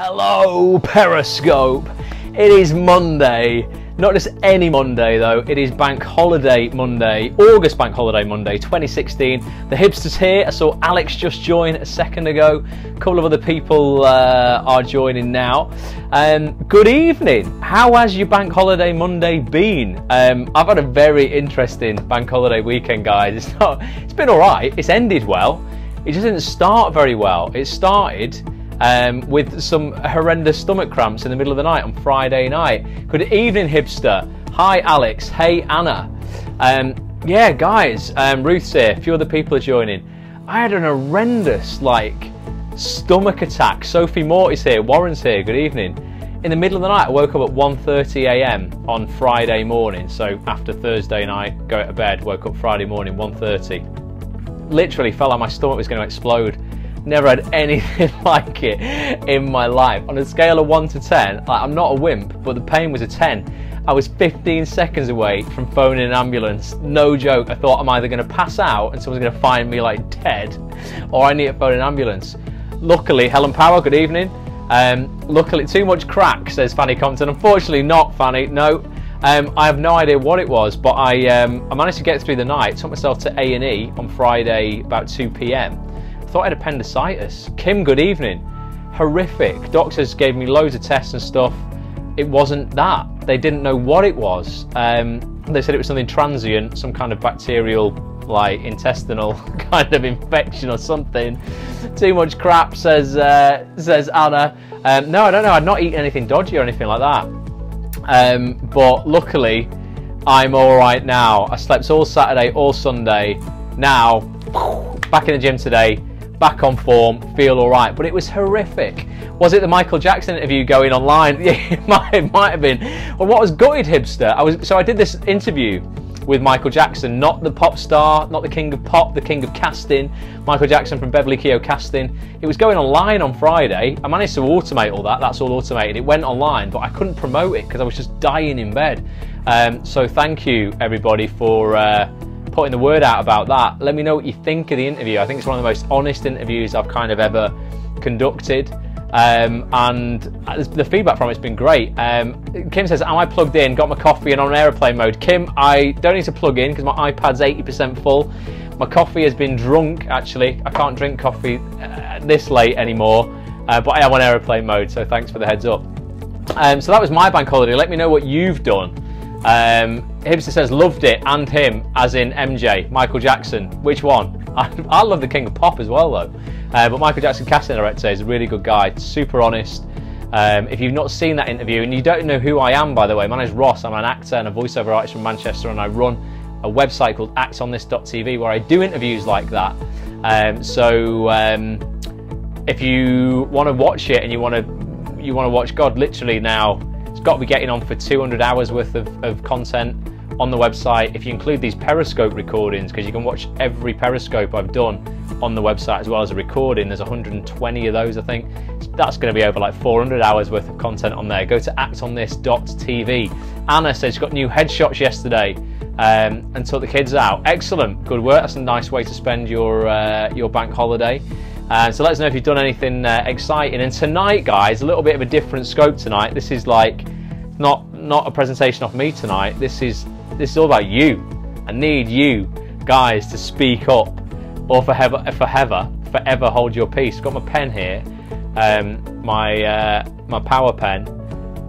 Hello Periscope! It is Monday, not just any Monday though, it is Bank Holiday Monday, August Bank Holiday Monday 2016. The hipster's here. I saw Alex just join a second ago, a couple of other people are joining now. Good evening, how has your Bank Holiday Monday been? I've had a very interesting Bank Holiday weekend, guys. It's been alright, it's ended well, it just didn't start very well. It started with some horrendous stomach cramps in the middle of the night on Friday night. Good evening, hipster. Hi, Alex. Hey, Anna. Yeah, guys, Ruth's here. A few other people are joining. I had an horrendous, stomach attack. Sophie Morty's here. Warren's here. Good evening. In the middle of the night, I woke up at 1:30 a.m. on Friday morning. So after Thursday night, go to bed, woke up Friday morning, 1:30. Literally felt like my stomach was going to explode. Never had anything like it in my life. On a scale of 1 to 10, I'm not a wimp, but the pain was a 10. I was 15 seconds away from phoning an ambulance. No joke. I thought I'm either going to pass out and someone's going to find me dead, or I need to phone an ambulance. Luckily, Helen Power, good evening. Luckily, too much crack, says Fanny Compton. Unfortunately not, Fanny, no. I have no idea what it was, but I managed to get through the night. Took myself to A&E on Friday about 2 p.m. Thought I had appendicitis. Kim, good evening. Horrific. Doctors gave me loads of tests and stuff. It wasn't that. They didn't know what it was. They said it was something transient, some kind of bacterial, intestinal kind of infection or something. Too much crap, says Anna. No, I don't know. I'd not eaten anything dodgy or anything like that. But luckily, I'm all right now. I slept all Saturday, all Sunday. Now, back in the gym today. Back on form, feel all right, but it was horrific. Was it the Michael Jackson interview going online? Yeah, it might have been. Well, what was gutted, hipster? So I did this interview with Michael Jackson, not the pop star, not the king of pop, the king of casting, Michael Jackson from Beverly Keogh Casting. It was going online on Friday. I managed to automate all that. That's all automated. It went online, but I couldn't promote it because I was just dying in bed. So thank you, everybody, for putting the word out about that. Let me know what you think of the interview. I think it's one of the most honest interviews I've kind of ever conducted, and the feedback from it's been great. Kim says, am I plugged in? Got my coffee and on airplane mode. Kim, I don't need to plug in because my iPad's 80% full. My coffee has been drunk, actually. I can't drink coffee this late anymore, but I am on airplane mode, so thanks for the heads up. So that was my bank holiday. Let me know what you've done. Hipster says loved it, and him, as in MJ, Michael Jackson. Which one? I love the king of pop as well though. But Michael Jackson casting director is a really good guy, super honest. If you've not seen that interview and you don't know who I am, by the way, my name's Ross. I'm an actor and a voiceover artist from Manchester, and I run a website called actonthis.tv where I do interviews like that. If you want to watch it and you want to watch God, literally now it's got to be getting on for 200 hours worth of content on the website. If you include these Periscope recordings, because you can watch every Periscope I've done on the website as well as a recording. There's 120 of those, I think. That's going to be over 400 hours worth of content on there. Go to actonthis.tv. Anna says she got new headshots yesterday and took the kids out. Excellent, good work. That's a nice way to spend your bank holiday. So let us know if you've done anything exciting. And tonight, guys, a little bit of a different scope tonight. This is not a presentation off me tonight. This is all about you. I need you guys to speak up, or forever hold your peace. Got my pen here, my power pen,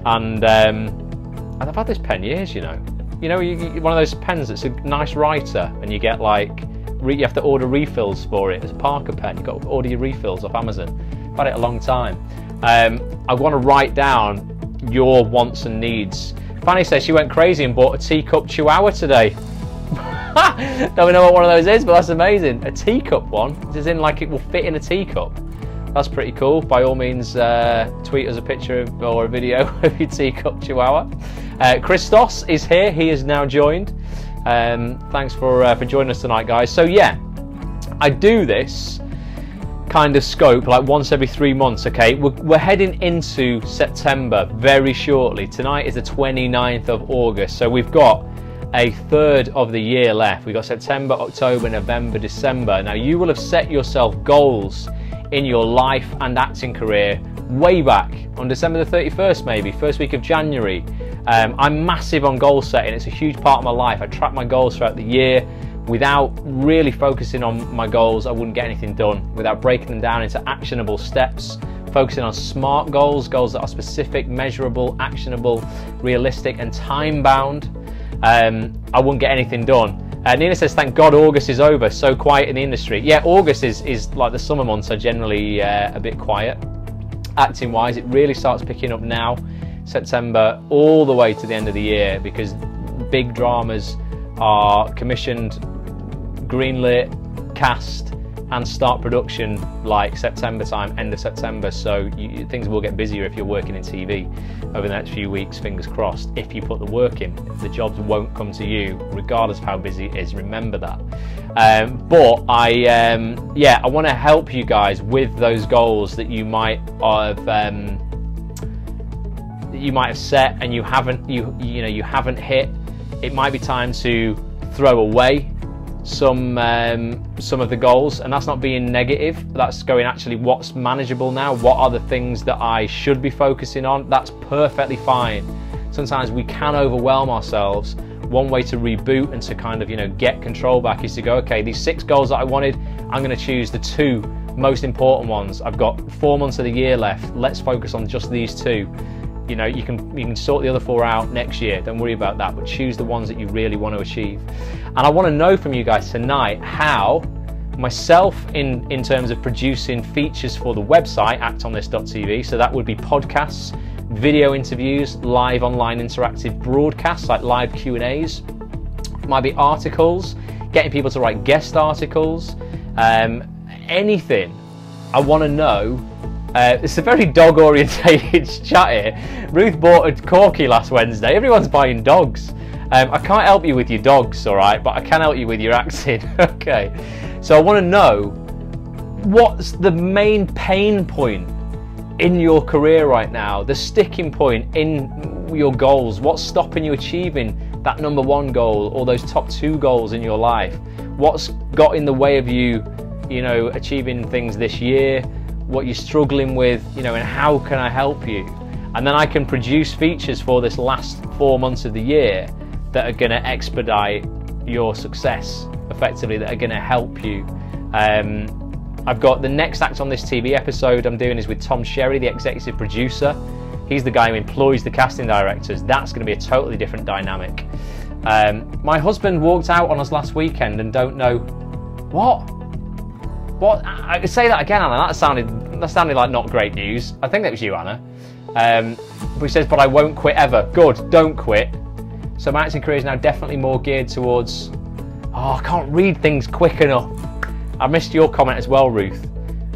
and I've had this pen years. You know, one of those pens that's a nice writer, and you get you have to order refills for it. It's a Parker pen. You've got to order your refills off Amazon. I've had it a long time. I want to write down your wants and needs. Fanny says she went crazy and bought a teacup chihuahua today. Don't know what one of those is, but that's amazing. A teacup one, as in it will fit in a teacup. That's pretty cool. By all means, tweet us a picture or a video of your teacup chihuahua. Christos is here. He is now joined. Thanks for joining us tonight, guys. So yeah, I do this kind of scope once every 3 months. Okay, we're heading into September very shortly. Tonight is the 29th of August, so we've got a third of the year left. We've got September, October, November, December. Now you will have set yourself goals in your life and acting career way back on December the 31st, maybe first week of January. I'm massive on goal setting. It's a huge part of my life. I track my goals throughout the year. Without really focusing on my goals, I wouldn't get anything done. Without breaking them down into actionable steps, focusing on SMART goals, goals that are specific, measurable, actionable, realistic and time bound, I wouldn't get anything done. Nina says, thank God August is over, so quiet in the industry. Yeah, August is like the summer months are generally a bit quiet. Acting wise, it really starts picking up now, September all the way to the end of the year, because big dramas are commissioned, greenlit, cast and start production like September time, end of September. So things will get busier if you're working in TV over the next few weeks, fingers crossed. If you put the work in, the jobs won't come to you regardless of how busy it is, remember that. But I want to help you guys with those goals that you might have set and you haven't hit. It might be time to throw away some of the goals, and that's not being negative. That's going, actually, what's manageable now? What are the things that I should be focusing on? That's perfectly fine. Sometimes we can overwhelm ourselves. One way to reboot and to kind of, get control back is to go, okay, these 6 goals that I wanted, I'm going to choose the 2 most important ones. I've got 4 months of the year left. Let's focus on just these 2. You can sort the other 4 out next year. Don't worry about that, but choose the ones that you really want to achieve. And I want to know from you guys tonight how myself, in terms of producing features for the website actonthis.tv, so that would be podcasts, video interviews, live online interactive broadcasts like live Q&As, might be articles, getting people to write guest articles, anything. I want to know. It's a very dog orientated chat here. Ruth bought a corky last Wednesday. Everyone's buying dogs. I can't help you with your dogs, alright, but I can help you with your acting. Okay, so I want to know, what's the main pain point in your career right now, the sticking point in your goals? What's stopping you achieving that number 1 goal or those top 2 goals in your life? What's got in the way of you, achieving things this year? What you're struggling with, and how can I help you? And then I can produce features for this last 4 months of the year that are going to expedite your success effectively, that are going to help you. I've got the next Act on This TV episode I'm doing is with Tom Sherry, the executive producer. He's the guy who employs the casting directors. That's going to be a totally different dynamic. My husband walked out on us last weekend and don't know what. I could say that again, Anna. That sounded like not great news. I think that was you, Anna. But he says, but I won't quit ever. Good, don't quit. So my acting career is now definitely more geared towards, I can't read things quick enough. I missed your comment as well, Ruth.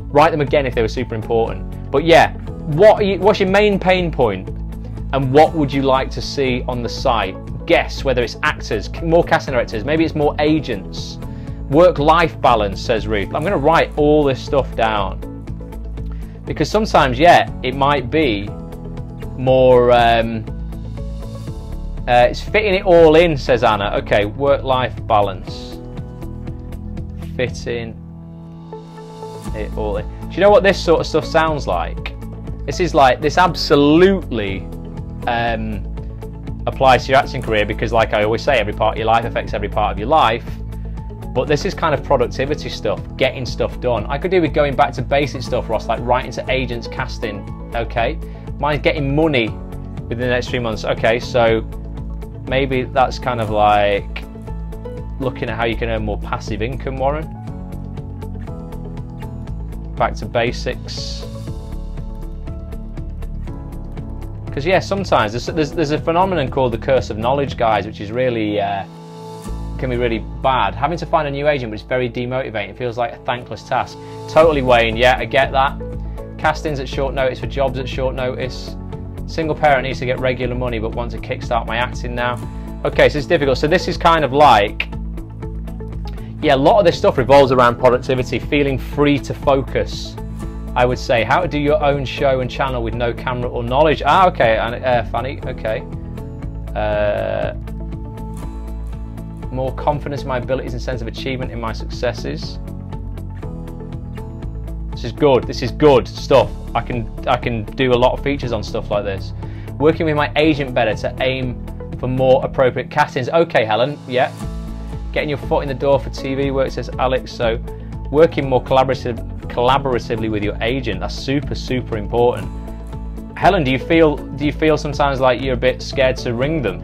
Write them again if they were super important. But yeah, what's your main pain point? And what would you like to see on the site? Guess, whether it's actors, more casting directors, maybe it's more agents. Work-life balance, says Ruth. I'm going to write all this stuff down. Because sometimes, it might be more... it's fitting it all in, says Anna. Okay, work-life balance. Fitting it all in. Do you know what this sort of stuff sounds like? This absolutely applies to your acting career, because like I always say, every part of your life affects every part of your life. But this is kind of productivity stuff, getting stuff done. I could do with going back to basic stuff, Ross, like writing to agents, casting, okay? Mine's getting money within the next 3 months. Okay, so maybe that's kind of like looking at how you can earn more passive income, Warren. Back to basics. Because sometimes there's a phenomenon called the curse of knowledge, guys, which is really... can be really bad. Having to find a new agent, which is very demotivating. It feels like a thankless task. Totally, Wayne. Yeah, I get that. Castings at short notice for jobs at short notice. Single parent needs to get regular money but want to kickstart my acting now. Okay, so it's difficult. So this is kind of like, a lot of this stuff revolves around productivity, feeling free to focus. I would say, how to do your own show and channel with no camera or knowledge. Okay, Fanny, okay. More confidence in my abilities and sense of achievement in my successes. So This is good stuff. I can do a lot of features on stuff like this. Working with my agent better to aim for more appropriate castings. Okay, Helen, yeah. Getting your foot in the door for TV work, says Alex. So working more collaboratively with your agent, that's super important. Helen, do you feel sometimes like you're a bit scared to ring them?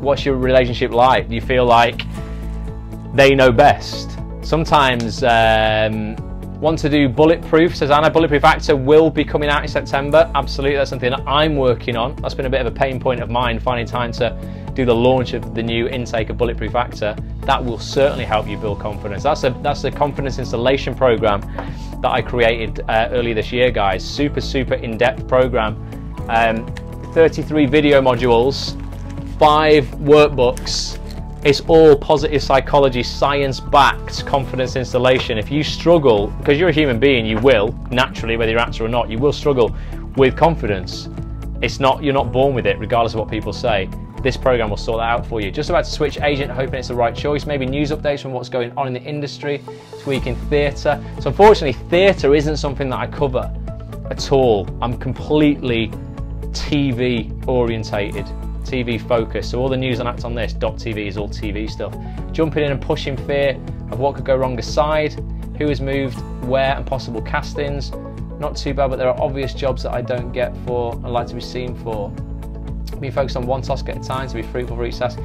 What's your relationship like? Do you feel like they know best? Sometimes want to do Bulletproof, says Anna. Bulletproof Actor will be coming out in September. Absolutely, that's something that I'm working on. That's been a bit of a pain point of mine, finding time to do the launch of the new intake of Bulletproof Actor. That will certainly help you build confidence. That's a confidence installation program that I created earlier this year, guys. Super in-depth program. 33 video modules, 5 workbooks. It's all positive psychology, science-backed confidence installation. If you struggle, because you're a human being, you will, naturally, whether you're an actor or not, you will struggle with confidence. You're not born with it, regardless of what people say. This program will sort that out for you. Just about to switch agent, hoping it's the right choice. Maybe news updates from what's going on in the industry. This week in theatre. So unfortunately, theatre isn't something that I cover at all. I'm completely TV orientated. TV focused, so all the news on Act On This .tv is all TV stuff. Jumping in and pushing fear of what could go wrong aside, who has moved where and possible castings. Not too bad, but there are obvious jobs that I don't get for and like to be seen for. Being focused on one task at a time to be fruitful for each task.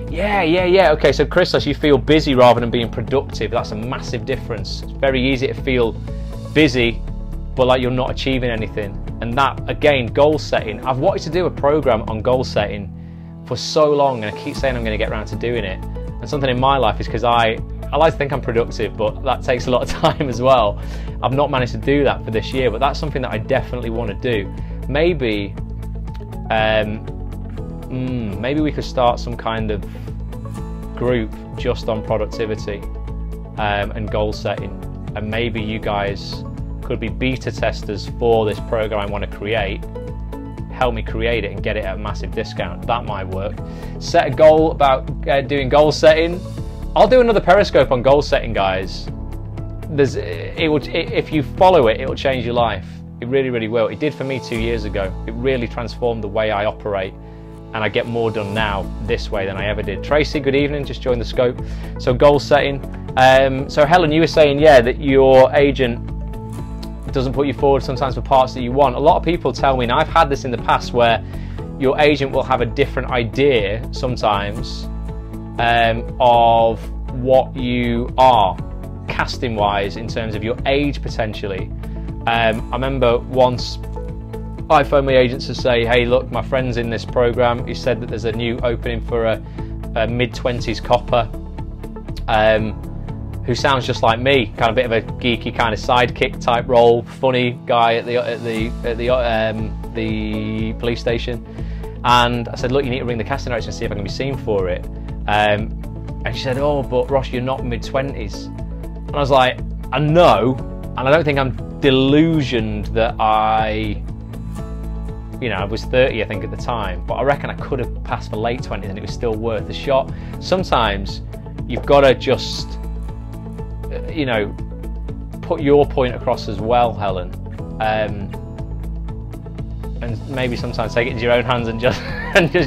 Yeah. Okay, so Christos, you feel busy rather than being productive. That's a massive difference. It's very easy to feel busy, but like you're not achieving anything. And that, again, goal setting. I've wanted to do a program on goal setting for so long, and I keep saying I'm going to get around to doing it. And something in my life is because I like to think I'm productive, but that takes a lot of time as well. I've not managed to do that for this year, but that's something that I definitely want to do. Maybe we could start some kind of group just on productivity and goal setting, and maybe you guys could be beta testers for this program I want to create. Help me create it and get it at a massive discount. That might work. Set a goal about doing goal setting. I'll do another Periscope on goal setting, guys. If you follow it, it will change your life. It really will. It did for me 2 years ago. It really transformed the way I operate, and I get more done now this way than I ever did. Tracy, good evening, just joined the scope. So goal setting. So Helen, you were saying, yeah, that your agent doesn't put you forward sometimes for parts that you want. A lot of people tell me, and I've had this in the past, where your agent will have a different idea sometimes of what you are casting wise in terms of your age potentially. I remember once I phoned my agent to say, hey look, my friend's in this program. He said that there's a new opening for a mid-20s copper who sounds just like me, kind of a bit of a geeky kind of sidekick type role, funny guy at the police station. And I said, look, you need to ring the casting director and see if I can be seen for it. And she said, oh, but Ross, you're not mid-20s. And I was like, I know, and I don't think I'm delusioned that I was 30, I think, at the time, but I reckon I could have passed for late 20s and it was still worth a shot. Sometimes you've got to just, put your point across as well, Helen. And maybe sometimes take it into your own hands and just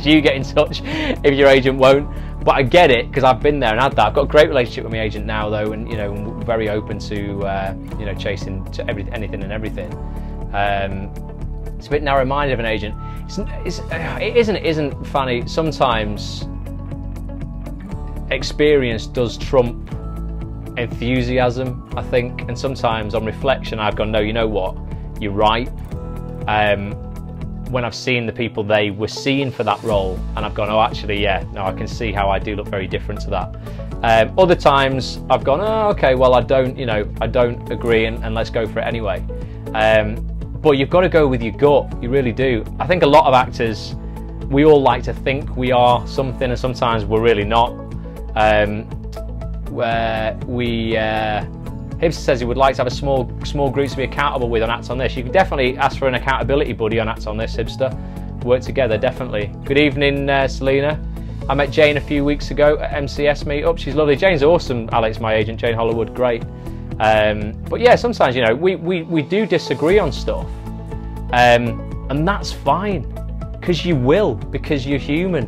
you get in touch if your agent won't. But I get it, because I've been there and had that. I've got a great relationship with my agent now, though, and we're very open to chasing to anything and everything. It's a bit narrow-minded of an agent. It isn't funny. Sometimes experience does trump enthusiasm, I think, and sometimes on reflection I've gone, no, you know what, you're right. When I've seen the people they were seeing for that role, and I've gone, oh, actually, yeah, no, I can see how I do look very different to that. Other times I've gone, oh, okay, well, I don't agree, and let's go for it anyway. But you've got to go with your gut, you really do. I think a lot of actors, we all like to think we are something, and sometimes we're really not. Hibster says he would like to have a small group to be accountable with on Act On This. You can definitely ask for an accountability buddy on Act On This, Hibster. Work together, definitely. Good evening, Selena. I met Jane a few weeks ago at MCS meetup. She's lovely. Jane's awesome, Alex, my agent, Jane Hollywood, great. But yeah, sometimes, you know, we do disagree on stuff, and that's fine, because you're human,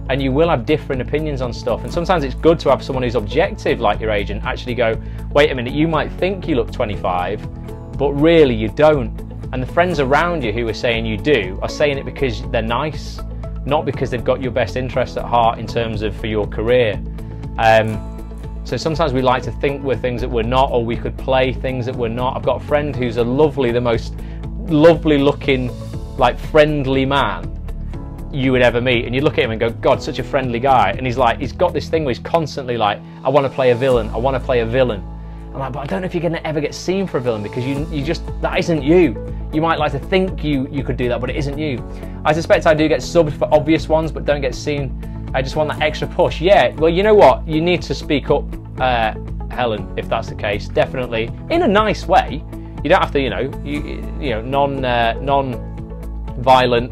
and you will have different opinions on stuff. And sometimes it's good to have someone who's objective, like your agent, actually go, wait a minute, you might think you look 25, but really you don't. And the friends around you who are saying you do are saying it because they're nice, not because they've got your best interest at heart in terms of for your career. So sometimes we like to think we're things that we're not, or we could play things that we're not. I've got a friend who's the most lovely looking, like, friendly man you would ever meet, and you look at him and go, God, such a friendly guy. And he's got this thing where he's constantly like, I want to play a villain, I want to play a villain. I'm like, but I don't know if you're going to ever get seen for a villain, because you just, that isn't you. You might like to think you could do that, but it isn't you. I suspect I do get subbed for obvious ones, but don't get seen. I just want that extra push. Yeah, well, you know what? You need to speak up, Helen, if that's the case. Definitely, in a nice way. You don't have to, non-violent,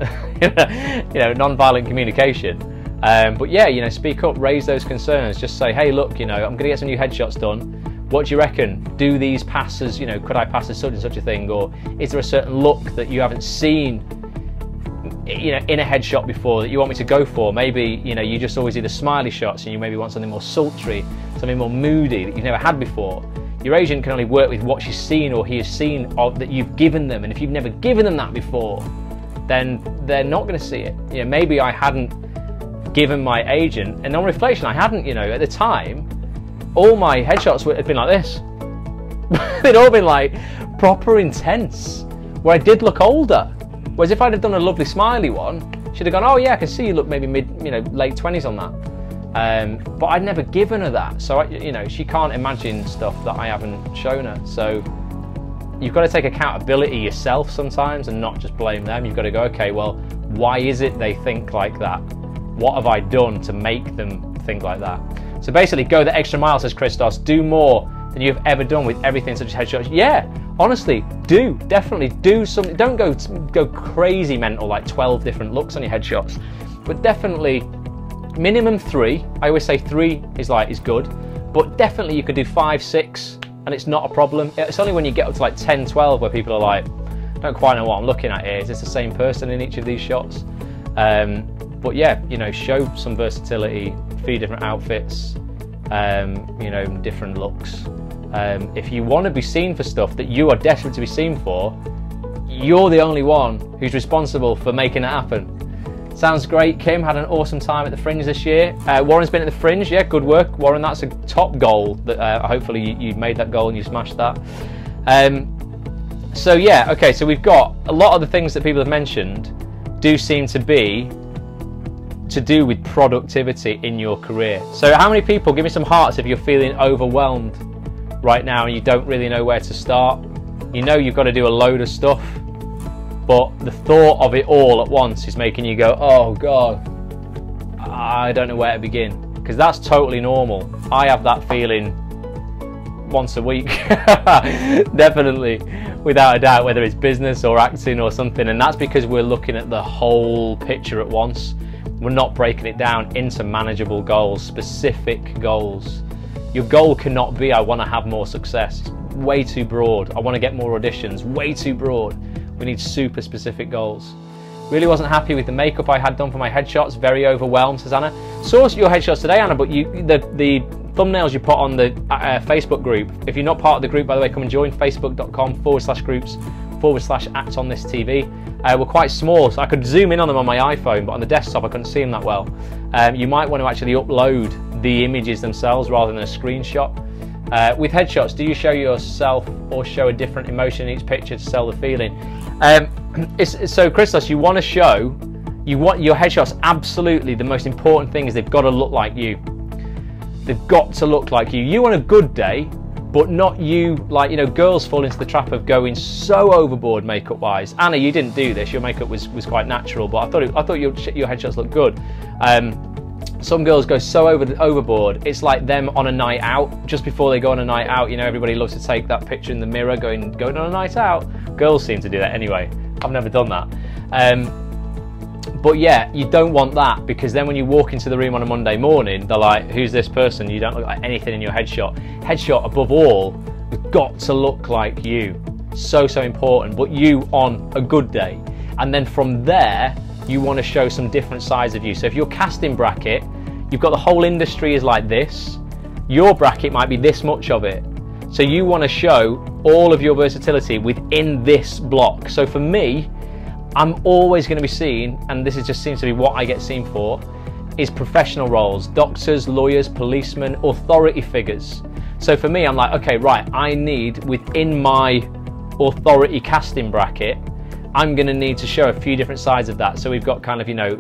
non-violent communication. But yeah, speak up, raise those concerns. Just say, hey, look, I'm going to get some new headshots done. What do you reckon? Do these passes, could I pass as such and such a thing? Or is there a certain look that you haven't seen, in a headshot before that you want me to go for? Maybe, you just always do the smiley shots, and you maybe want something more sultry, something more moody that you've never had before. Your agent can only work with what she's seen or he has seen of that you've given them. And if you've never given them that before, then they're not going to see it. Maybe I hadn't given my agent, and on reflection, I hadn't, at the time, all my headshots had been like this. They'd all been like proper intense, where I did look older. Whereas if I'd have done a lovely smiley one, she'd have gone, oh yeah, I can see you look maybe late 20s on that. But I'd never given her that. So, she can't imagine stuff that I haven't shown her. So you've got to take accountability yourself sometimes and not just blame them. You've got to go, okay, well, why is it they think like that? What have I done to make them think like that? So basically, go the extra mile, says Christos. Do more than you've ever done with everything such as headshots. Yeah, honestly, definitely do something. Don't go crazy mental, like 12 different looks on your headshots, but definitely minimum 3. I always say 3 is good, but definitely you could do 5, 6, and it's not a problem. It's only when you get up to like 10, 12 where people are like, don't quite know what I'm looking at here. Is this the same person in each of these shots? But yeah, show some versatility, a few different outfits, different looks. If you want to be seen for stuff that you are desperate to be seen for, you're the only one who's responsible for making it happen. Sounds great. Kim had an awesome time at the Fringe this year. Warren's been at the Fringe. Yeah, good work, Warren. That's a top goal. That hopefully you made that goal and you smashed that. So yeah, okay. So we've got a lot of the things that people have mentioned do seem to be to do with productivity in your career. So how many people, give me some hearts if you're feeling overwhelmed right now and you don't really know where to start. You've got to do a load of stuff, but the thought of it all at once is making you go, oh God, I don't know where to begin. Because that's totally normal. I have that feeling once a week, definitely, without a doubt, whether it's business or acting or something. And that's because we're looking at the whole picture at once. We're not breaking it down into manageable goals, specific goals. Your goal cannot be, I want to have more success. It's way too broad. I want to get more auditions. Way too broad. We need super specific goals. Really wasn't happy with the makeup I had done for my headshots. Very overwhelmed, says Anna. Saw your headshots today, Anna, but the thumbnails you put on the Facebook group. If you're not part of the group, by the way, come and join facebook.com/groups/ActOnThisTV. Were quite small, so I could zoom in on them on my iPhone, but on the desktop I couldn't see them that well. You might want to actually upload the images themselves rather than a screenshot. With headshots, do you show yourself or show a different emotion in each picture to sell the feeling? So Christos, you want your headshots, absolutely. The most important thing is they've got to look like you. They've got to look like you. You on a good day, but not you, like, girls fall into the trap of going so overboard makeup wise. Anna, you didn't do this. Your makeup was quite natural, but I thought your headshots looked good. Some girls go so overboard. It's like them on a night out. Just before they go on a night out, everybody loves to take that picture in the mirror going on a night out. Girls seem to do that anyway. I've never done that. But yeah, you don't want that, because then when you walk into the room on a Monday morning, they're like, who's this person? You don't look like anything in your headshot. Headshot, above all, with got to look like you. So important, but you on a good day. And then from there, you want to show some different sides of you. So if your casting bracket, you've got the whole industry is like this, your bracket might be this much of it. So you want to show all of your versatility within this block. So for me, I'm always going to be seen, and this just seems to be what I get seen for, is professional roles, doctors, lawyers, policemen, authority figures. So for me, I'm like, okay, right, I need within my authority casting bracket, I'm going to need to show a few different sides of that. So we've got kind of, you know,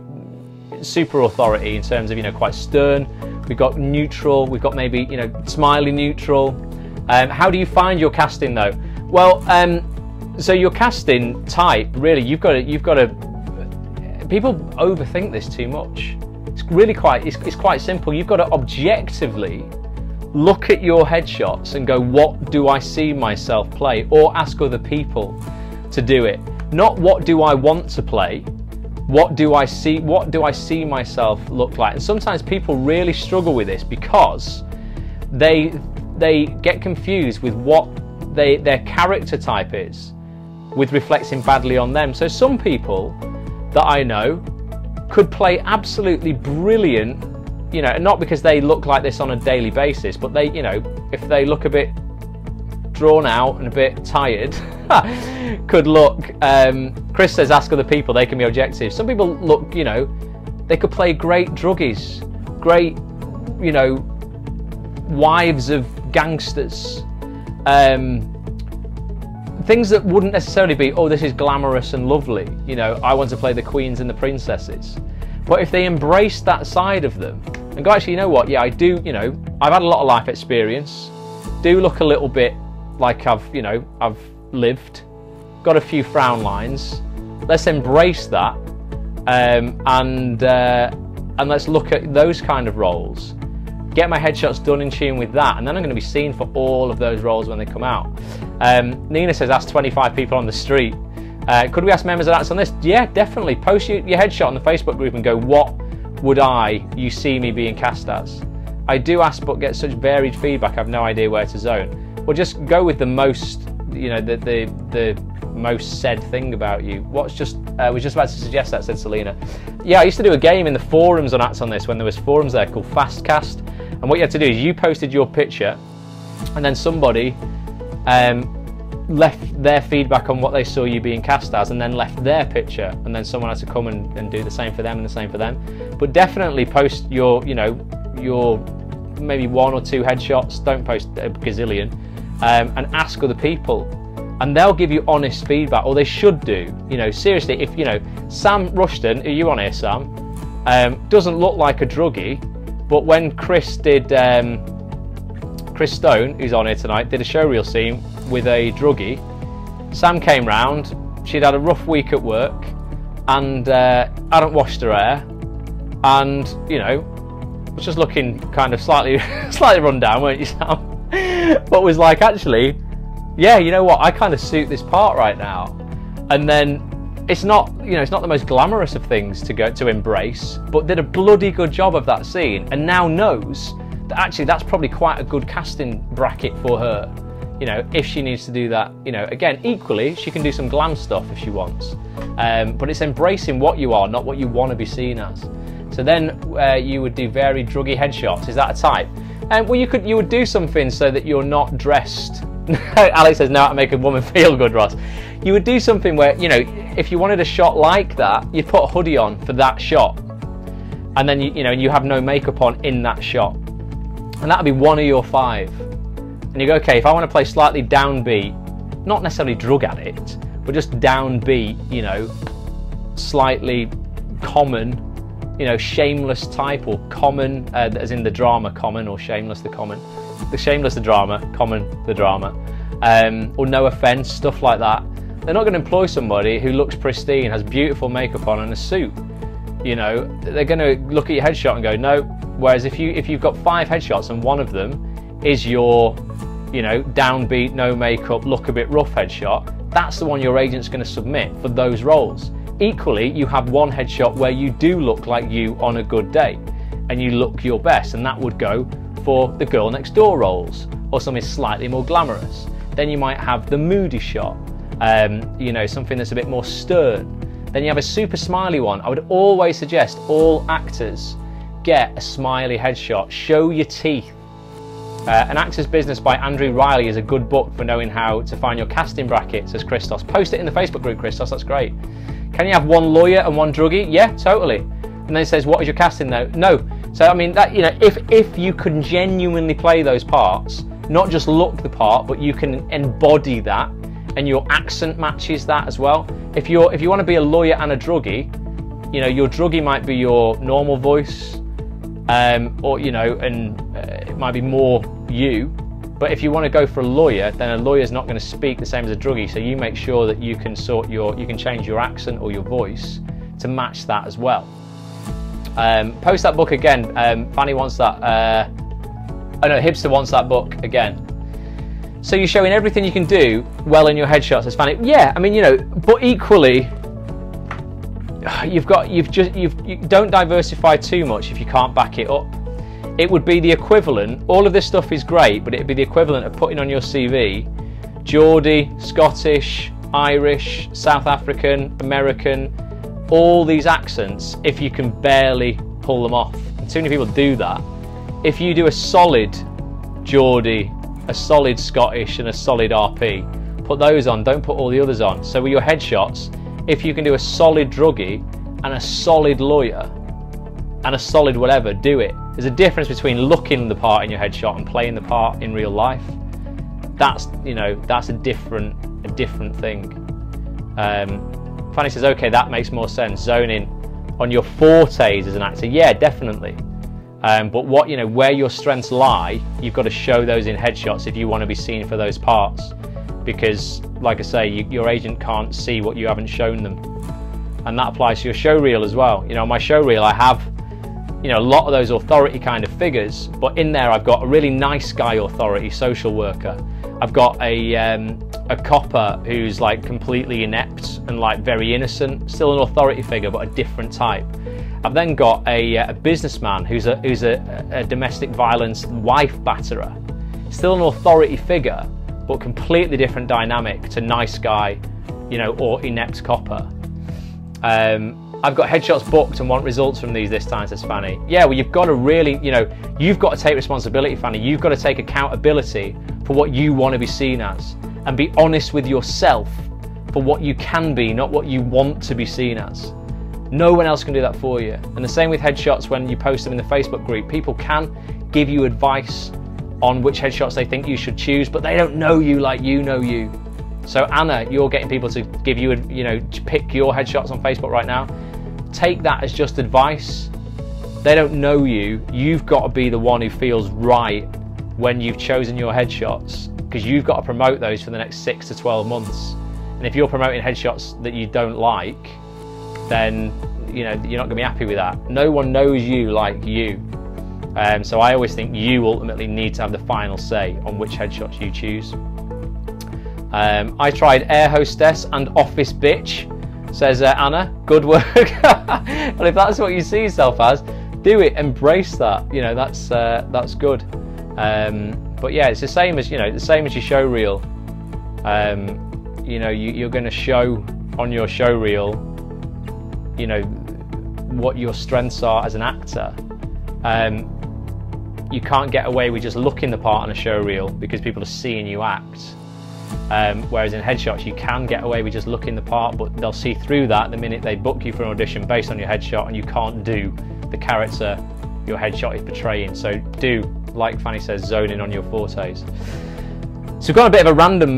super authority in terms of, you know, quite stern. We've got neutral. We've got maybe, you know, smiley neutral. How do you find your casting though? Well, so your casting type, really, you've got to. People overthink this too much. It's really it's quite simple. You've got to objectively look at your headshots and go, what do I see myself play? Or ask other people to do it. Not what do I want to play, what do I see myself look like? And sometimes people really struggle with this because they get confused with what their character type is with reflecting badly on them. So some people that I know could play absolutely brilliant, you know, not because they look like this on a daily basis, but they, you know, if they look a bit drawn out and a bit tired, could look, Chris says ask other people, they can be objective. Some people look, you know, they could play great druggies, great, you know, wives of gangsters, things that wouldn't necessarily be, oh, this is glamorous and lovely, you know, I want to play the queens and the princesses. But if they embrace that side of them and go, actually, you know what, yeah, I do, you know, I've had a lot of life experience, do look a little bit like I've lived, got a few frown lines, let's embrace that, and let's look at those kind of roles, get my headshots done in tune with that, and then I'm going to be seen for all of those roles when they come out. Nina says ask 25 people on the street. Could we ask members of Acts on this? Yeah, definitely. Post your headshot on the Facebook group and go, what would you see me being cast as? I do ask but get such varied feedback, I've no idea where to zone. Well, just go with the most, you know, the most said thing about you. Was just about to suggest that, said Selena. Yeah, I used to do a game in the forums on Acts on this when there was forums there called Fastcast, and what you had to do is you posted your picture, and then somebody left their feedback on what they saw you being cast as, and then left their picture, and then someone had to come and do the same for them and the same for them. But definitely post your, you know, your maybe 1 or 2 headshots, don't post a gazillion, and ask other people, and they'll give you honest feedback, or they should do. You know, seriously, if, you know, Sam Rushton, are you on here, Sam? Doesn't look like a druggie, but when Chris did, Chris Stone, who's on here tonight, did a showreel scene with a druggie, Sam came round, she'd had a rough week at work, and hadn't washed her hair, and, you know, was just looking kind of slightly run down, weren't you, Sam? But was like, actually, yeah, you know what, I kind of suit this part right now. And then it's not, you know, it's not the most glamorous of things to embrace, but did a bloody good job of that scene, and now knows that actually that's probably quite a good casting bracket for her. You know, if she needs to do that, you know, again, equally, she can do some glam stuff if she wants. But it's embracing what you are, not what you want to be seen as. So then you would do very druggy headshots. Is that a type? Well, you would do something so that you're not dressed. Alex says, no, to make a woman feel good, Ross. You would do something where, you know, if you wanted a shot like that, you'd put a hoodie on for that shot. And then, you know, you have no makeup on in that shot. And that would be 1 of your 5. And you go, okay, if I want to play slightly downbeat, not necessarily drug addict, but just downbeat, you know, slightly common, you know, shameless type, or common, as in the drama common, or shameless the common. The shameless the drama, common the drama, or no offence, stuff like that. They're not going to employ somebody who looks pristine, has beautiful makeup on and a suit. You know, they're going to look at your headshot and go, no. Whereas if you've got 5 headshots and one of them is your, you know, downbeat, no makeup, look a bit rough headshot, that's the one your agent's going to submit for those roles. Equally, you have one headshot where you do look like you on a good day, and you look your best, and that would go for the girl next door roles, or something slightly more glamorous. Then you might have the moody shot, you know, something that's a bit more stern. Then you have a super smiley one. I would always suggest all actors get a smiley headshot. Show your teeth. An Actor's Business by Andrew Riley is a good book for knowing how to find your casting bracket, says Christos. Post it in the Facebook group, Christos, that's great. Can you have one lawyer and one druggie? Yeah, totally. And then it says, what is your casting though? No. So, I mean, that, you know, if you can genuinely play those parts, not just look the part, but you can embody that, and your accent matches that as well. If you want to be a lawyer and a druggie, you know, your druggie might be your normal voice, or, you know, and it might be more you. But if you want to go for a lawyer, then a lawyer's not going to speak the same as a druggie. So you make sure that you can you can change your accent or your voice to match that as well. Post that book again. Fanny wants that. Oh no, Hipster wants that book again. So you're showing everything you can do well in your headshots, says Fanny. Yeah, I mean, you know, but equally, you don't diversify too much if you can't back it up. It would be the equivalent, all of this stuff is great, but it'd be the equivalent of putting on your CV Geordie, Scottish, Irish, South African, American, all these accents if you can barely pull them off. And too many people do that. If you do a solid Geordie, a solid Scottish and a solid RP, put those on, don't put all the others on. So with your headshots, if you can do a solid druggie and a solid lawyer and a solid whatever, do it. There's a difference between looking the part in your headshot and playing the part in real life. That's, you know, that's a different thing. Fanny says, okay, that makes more sense. Zoning on your fortes as an actor, yeah, definitely. But what, you know, where your strengths lie, you've got to show those in headshots if you want to be seen for those parts. Because, like I say, your agent can't see what you haven't shown them, and that applies to your show reel as well. You know, my show reel, I have, you know, a lot of those authority kind of figures, but in there I've got a really nice guy authority, social worker. I've got a copper who's like completely inept and like very innocent, still an authority figure but a different type. I've then got a businessman who's a domestic violence wife batterer, still an authority figure but completely different dynamic to nice guy, you know, or inept copper. I've got headshots booked and want results from these this time, says Fanny. Yeah, well, you've got to really, you know, you've got to take responsibility, Fanny. You've got to take accountability for what you want to be seen as, and be honest with yourself for what you can be, not what you want to be seen as. No one else can do that for you. And the same with headshots when you post them in the Facebook group. People can give you advice on which headshots they think you should choose, but they don't know you like you know you. So Anna, you're getting people to give you, you know, pick your headshots on Facebook right now. Take that as just advice. They don't know you. You've got to be the one who feels right when you've chosen your headshots, because you've got to promote those for the next 6 to 12 months. And if you're promoting headshots that you don't like, then, you know, you're not going to be happy with that. No one knows you like you. So I always think you ultimately need to have the final say on which headshots you choose. I tried air hostess and office bitch, says Anna. Good work. Well, if that's what you see yourself as, do it. Embrace that. You know, that's good. But yeah, it's the same as, you know, the same as your show reel. You know, you're going to show on your show reel, you know, what your strengths are as an actor. You can't get away with just looking the part on a show reel because people are seeing you act. Whereas in headshots you can get away with just looking the part, but they'll see through that the minute they book you for an audition based on your headshot, and you can't do the character your headshot is portraying. So do, like Fanny says, zone in on your fortes. So we've got a bit of a random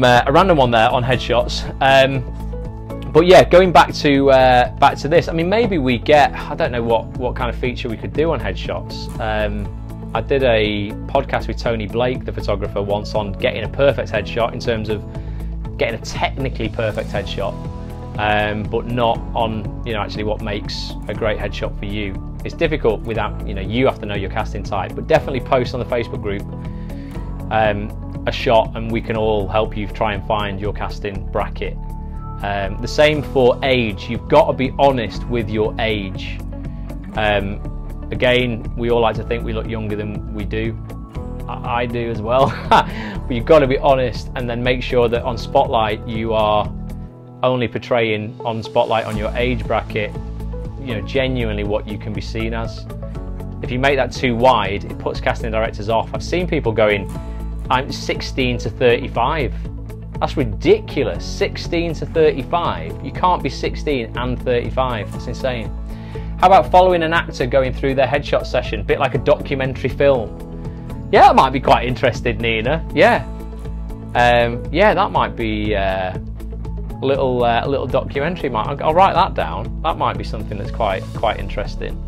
one there on headshots. But yeah, going back to this, I mean, maybe we get, I don't know what kind of feature we could do on headshots. I did a podcast with Tony Blake, the photographer, once on getting a perfect headshot, in terms of getting a technically perfect headshot, but not on, you know, actually what makes a great headshot for you. It's difficult without, you know, you have to know your casting type, but definitely post on the Facebook group a shot and we can all help you try and find your casting bracket. The same for age. You've got to be honest with your age. Again, we all like to think we look younger than we do. I do as well. but you've got to be honest, and then make sure that on Spotlight you are only portraying on Spotlight on your age bracket, you know, genuinely what you can be seen as. If you make that too wide, it puts casting directors off. I've seen people going, I'm 16 to 35. That's ridiculous. 16 to 35. You can't be 16 and 35. That's insane. How about following an actor going through their headshot session? A bit like a documentary film. Yeah, that might be quite interesting, Nina. Yeah. Yeah, that might be a little documentary. I'll write that down. That might be something that's quite interesting.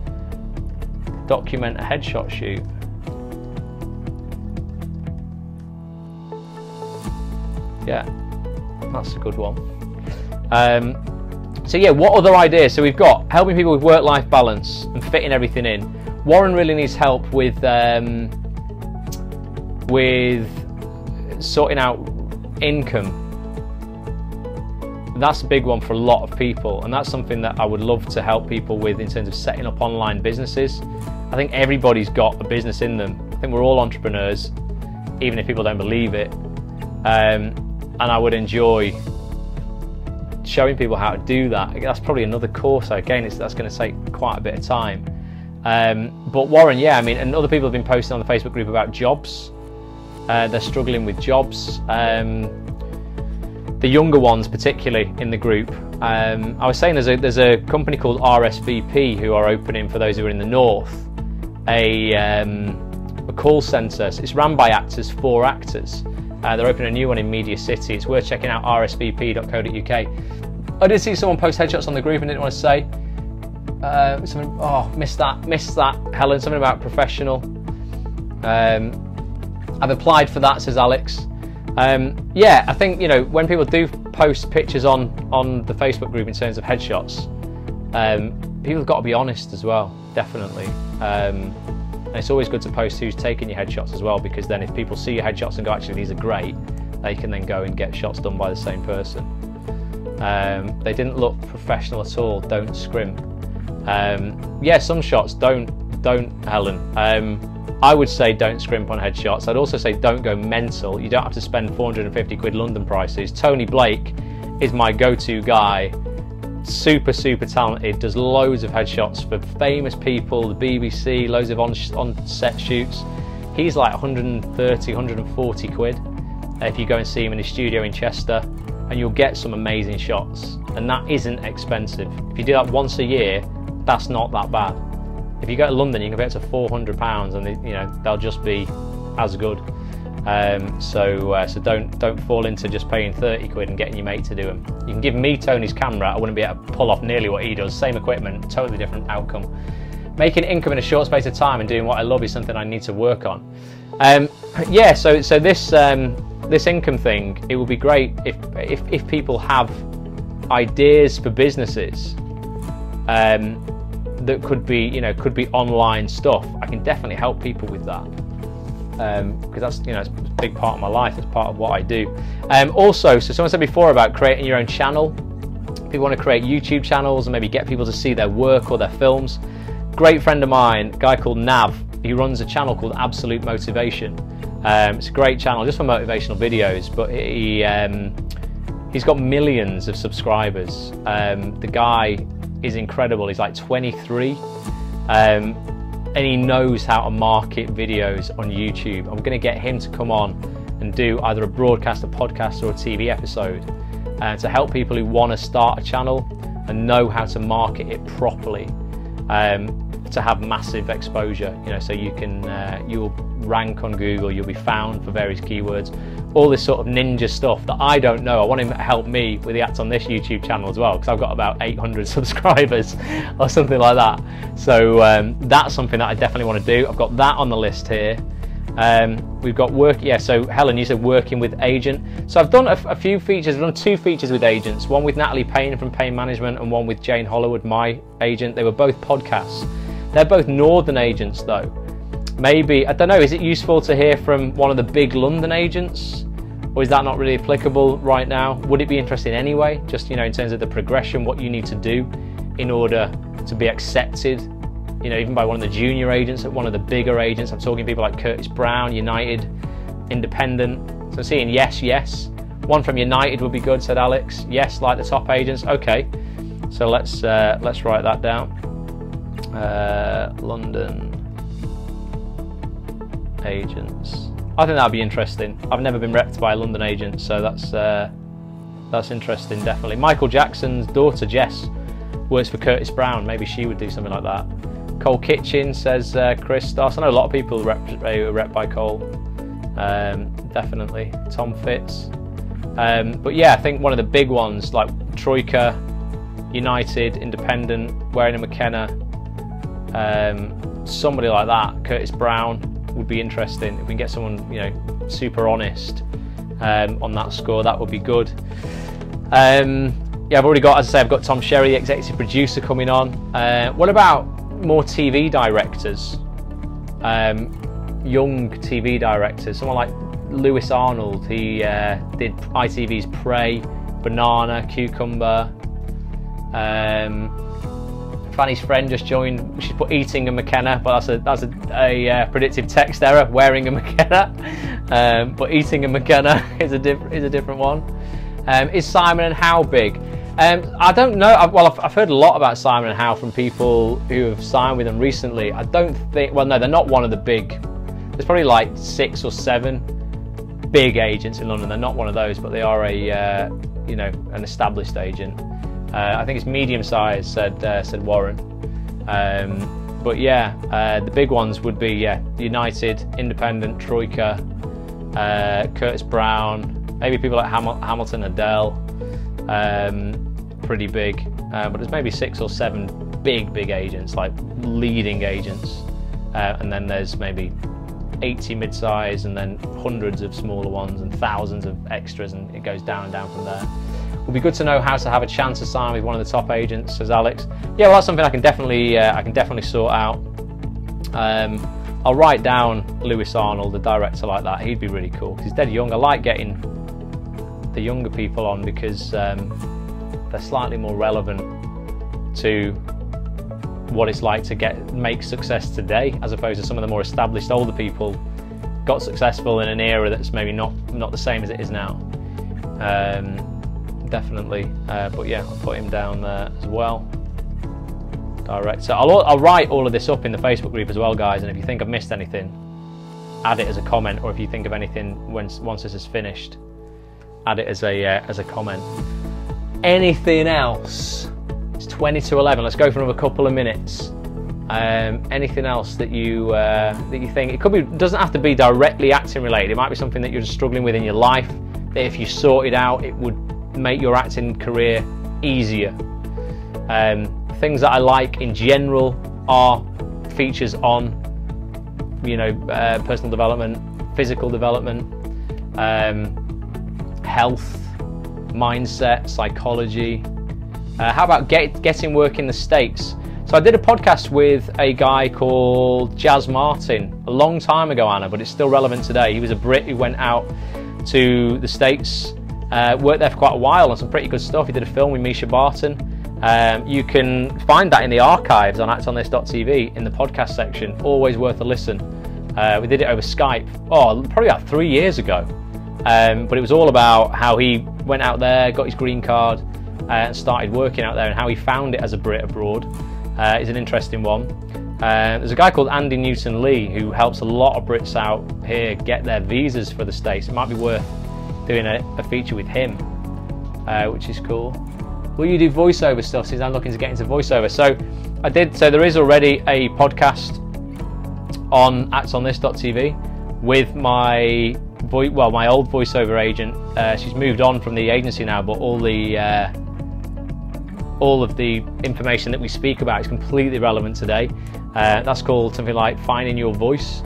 Document a headshot shoot. Yeah, that's a good one. So yeah, what other ideas? So we've got helping people with work-life balance and fitting everything in. Warren really needs help with sorting out income. That's a big one for a lot of people, and that's something that I would love to help people with in terms of setting up online businesses. I think everybody's got a business in them. I think we're all entrepreneurs, even if people don't believe it. And I would enjoy showing people how to do that. That's probably another course. Again, that's going to take quite a bit of time. But Warren, yeah, I mean, and other people have been posting on the Facebook group about jobs. They're struggling with jobs. The younger ones, particularly in the group. I was saying there's a company called RSVP who are opening, for those who are in the north, a call centre. So it's run by actors for actors. They're opening a new one in Media City. It's worth checking out, rsvp.co.uk. I did see someone post headshots on the group and didn't want to say something. Oh, missed that, Helen. Something about professional. I've applied for that, says Alex. Yeah, I think, you know, when people do post pictures on the Facebook group in terms of headshots, people have got to be honest as well, definitely. And it's always good to post who's taking your headshots as well, because then if people see your headshots and go, actually these are great, they can then go and get shots done by the same person. They didn't look professional at all. Don't scrimp. Yeah, some shots don't, Helen. I would say don't scrimp on headshots. I'd also say don't go mental. You don't have to spend 450 quid London prices. Tony Blake is my go-to guy. Super talented, does loads of headshots for famous people, the BBC, loads of on-set shoots. He's like 130, 140 quid if you go and see him in his studio in Chester, and you'll get some amazing shots, and that isn't expensive. If you do that once a year, that's not that bad. If you go to London, you can pay up to £400 and they'll just be as good. So don't fall into just paying 30 quid and getting your mate to do them. You can give me Tony's camera, I wouldn't be able to pull off nearly what he does. Same equipment, totally different outcome. Making income in a short space of time and doing what I love is something I need to work on. Yeah, so this income thing, it would be great if people have ideas for businesses that could be online stuff. I can definitely help people with that. Because that's it's a big part of my life. It's part of what I do. Also, so someone said before about creating your own channel. People want to create YouTube channels and maybe get people to see their work or their films. Great friend of mine, a guy called Nav. He runs a channel called Absolute Motivation. It's a great channel just for motivational videos, but he's got millions of subscribers. The guy is incredible. He's like 23. And he knows how to market videos on YouTube. I'm going to get him to come on and do either a broadcast, a podcast, or a TV episode to help people who want to start a channel and know how to market it properly, to have massive exposure. So you can you'll rank on Google, you'll be found for various keywords, all this sort of ninja stuff that I don't know. I want him to help me with the Act on This YouTube channel as well, because I've got about 800 subscribers or something like that. So that's something that I definitely want to do. I've got that on the list here. We've got work. Yeah, so Helen, you said working with agent. So I've done a few features. I've done 2 features with agents, one with Natalie Payne from Payne Management and one with Jane Hollywood, my agent. They were both podcasts. They're both northern agents though. Maybe, I don't know, is it useful to hear from one of the big London agents? Or is that not really applicable right now? Would it be interesting anyway? Just, in terms of the progression, what you need to do in order to be accepted, even by one of the junior agents at one of the bigger agents. I'm talking people like Curtis Brown, United, Independent. So seeing yes, yes. One from United would be good, said Alex. Yes, like the top agents. Okay, so let's write that down. London agents. I think that'd be interesting. I've never been repped by a London agent, so that's interesting, definitely. Michael Jackson's daughter Jess works for Curtis Brown. Maybe she would do something like that. Cole Kitchen, says Chris Stoss. I know a lot of people who are repped by Cole. Definitely. Tom Fitz. But yeah, I think one of the big ones like Troika, United, Independent, Waring and McKenna, somebody like that. Curtis Brown would be interesting. If we can get someone, you know, super honest on that score, that would be good. Yeah, I've already got, as I say, I've got Tom Sherry, the executive producer, coming on. What about more TV directors? Young TV directors, someone like Lewis Arnold. He did ITV's Prey, Banana, Cucumber. Fanny's friend just joined. She's put Eating and McKenna, but that's a predictive text error. Wearing and McKenna, but Eating and McKenna is a different one. Is Simon and Howe big? I don't know. I've heard a lot about Simon and Howe from people who have signed with them recently. I don't think. Well, no, they're not one of the big. There's probably like 6 or 7 big agents in London. They're not one of those, but they are a you know, an established agent. I think it's medium sized, said Warren. But yeah, the big ones would be United, Independent, Troika, Curtis Brown, maybe people like Hamilton, Adele, pretty big. But there's maybe 6 or 7 big agents, like leading agents, and then there's maybe 80 mid-size, and then hundreds of smaller ones, and thousands of extras, and it goes down and down from there. Would be good to know how to have a chance to sign with one of the top agents, says Alex. Yeah, well, that's something I can definitely sort out. I'll write down Lewis Arnold, a director like that. He'd be really cool because he's dead young. I like getting the younger people on because they're slightly more relevant to what it's like to make success today, as opposed to some of the more established older people got successful in an era that's maybe not the same as it is now. Definitely, but yeah, I'll put him down there as well. Director. I'll write all of this up in the Facebook group as well, guys, and if you think I've missed anything, add it as a comment, or if you think of anything once this is finished, add it as a comment. Anything else? It's 20 to 11. Let's go for another couple of minutes. Anything else that you think it doesn't have to be directly acting related. It might be something that you're just struggling with in your life, that if you sorted out, it would make your acting career easier. Things that I like in general are features on, you know, personal development, physical development, health, mindset, psychology. How about getting work in the States? So I did a podcast with a guy called Jazz Martin a long time ago, Anna, but it's still relevant today. He was a Brit who went out to the States, worked there for quite a while on some pretty good stuff. He did a film with Misha Barton. You can find that in the archives on actonthis.tv in the podcast section. Always worth a listen. We did it over Skype, probably about 3 years ago. But it was all about how he went out there, got his green card, and started working out there, and how he found it as a Brit abroad. Is an interesting one. There's a guy called Andy Newton-Lee who helps a lot of Brits out here get their visas for the States. It might be worth doing a feature with him, which is cool. Will you do voiceover stuff? Since I'm looking to get into voiceover. So I did. So there is already a podcast on actonthis.tv with my old voiceover agent. She's moved on from the agency now, but all of the information that we speak about is completely relevant today. That's called something like Finding Your Voice.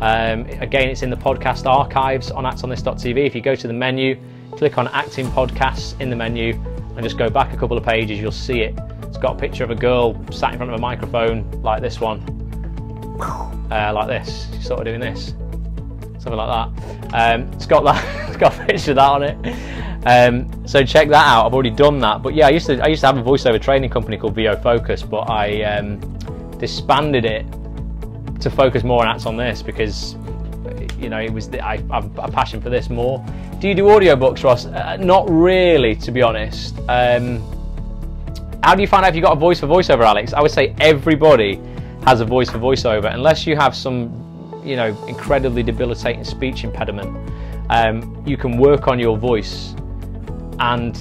Again, it's in the podcast archives on actonthis.tv. If you go to the menu, click on Acting Podcasts in the menu, and just go back a couple of pages, you'll see it. It's got a picture of a girl sat in front of a microphone like this one, like this. She's sort of doing this, something like that. It's got a picture of that on it. So check that out. I've already done that. But yeah, I used to have a voiceover training company called VO Focus, but I disbanded it to focus more on Acts on This because you know, I have a passion for this more. Do you do audiobooks, Ross? Not really, to be honest. How do you find out if you've got a voice for voiceover, Alex? I would say everybody has a voice for voiceover, unless you have some, you know, incredibly debilitating speech impediment. You can work on your voice and,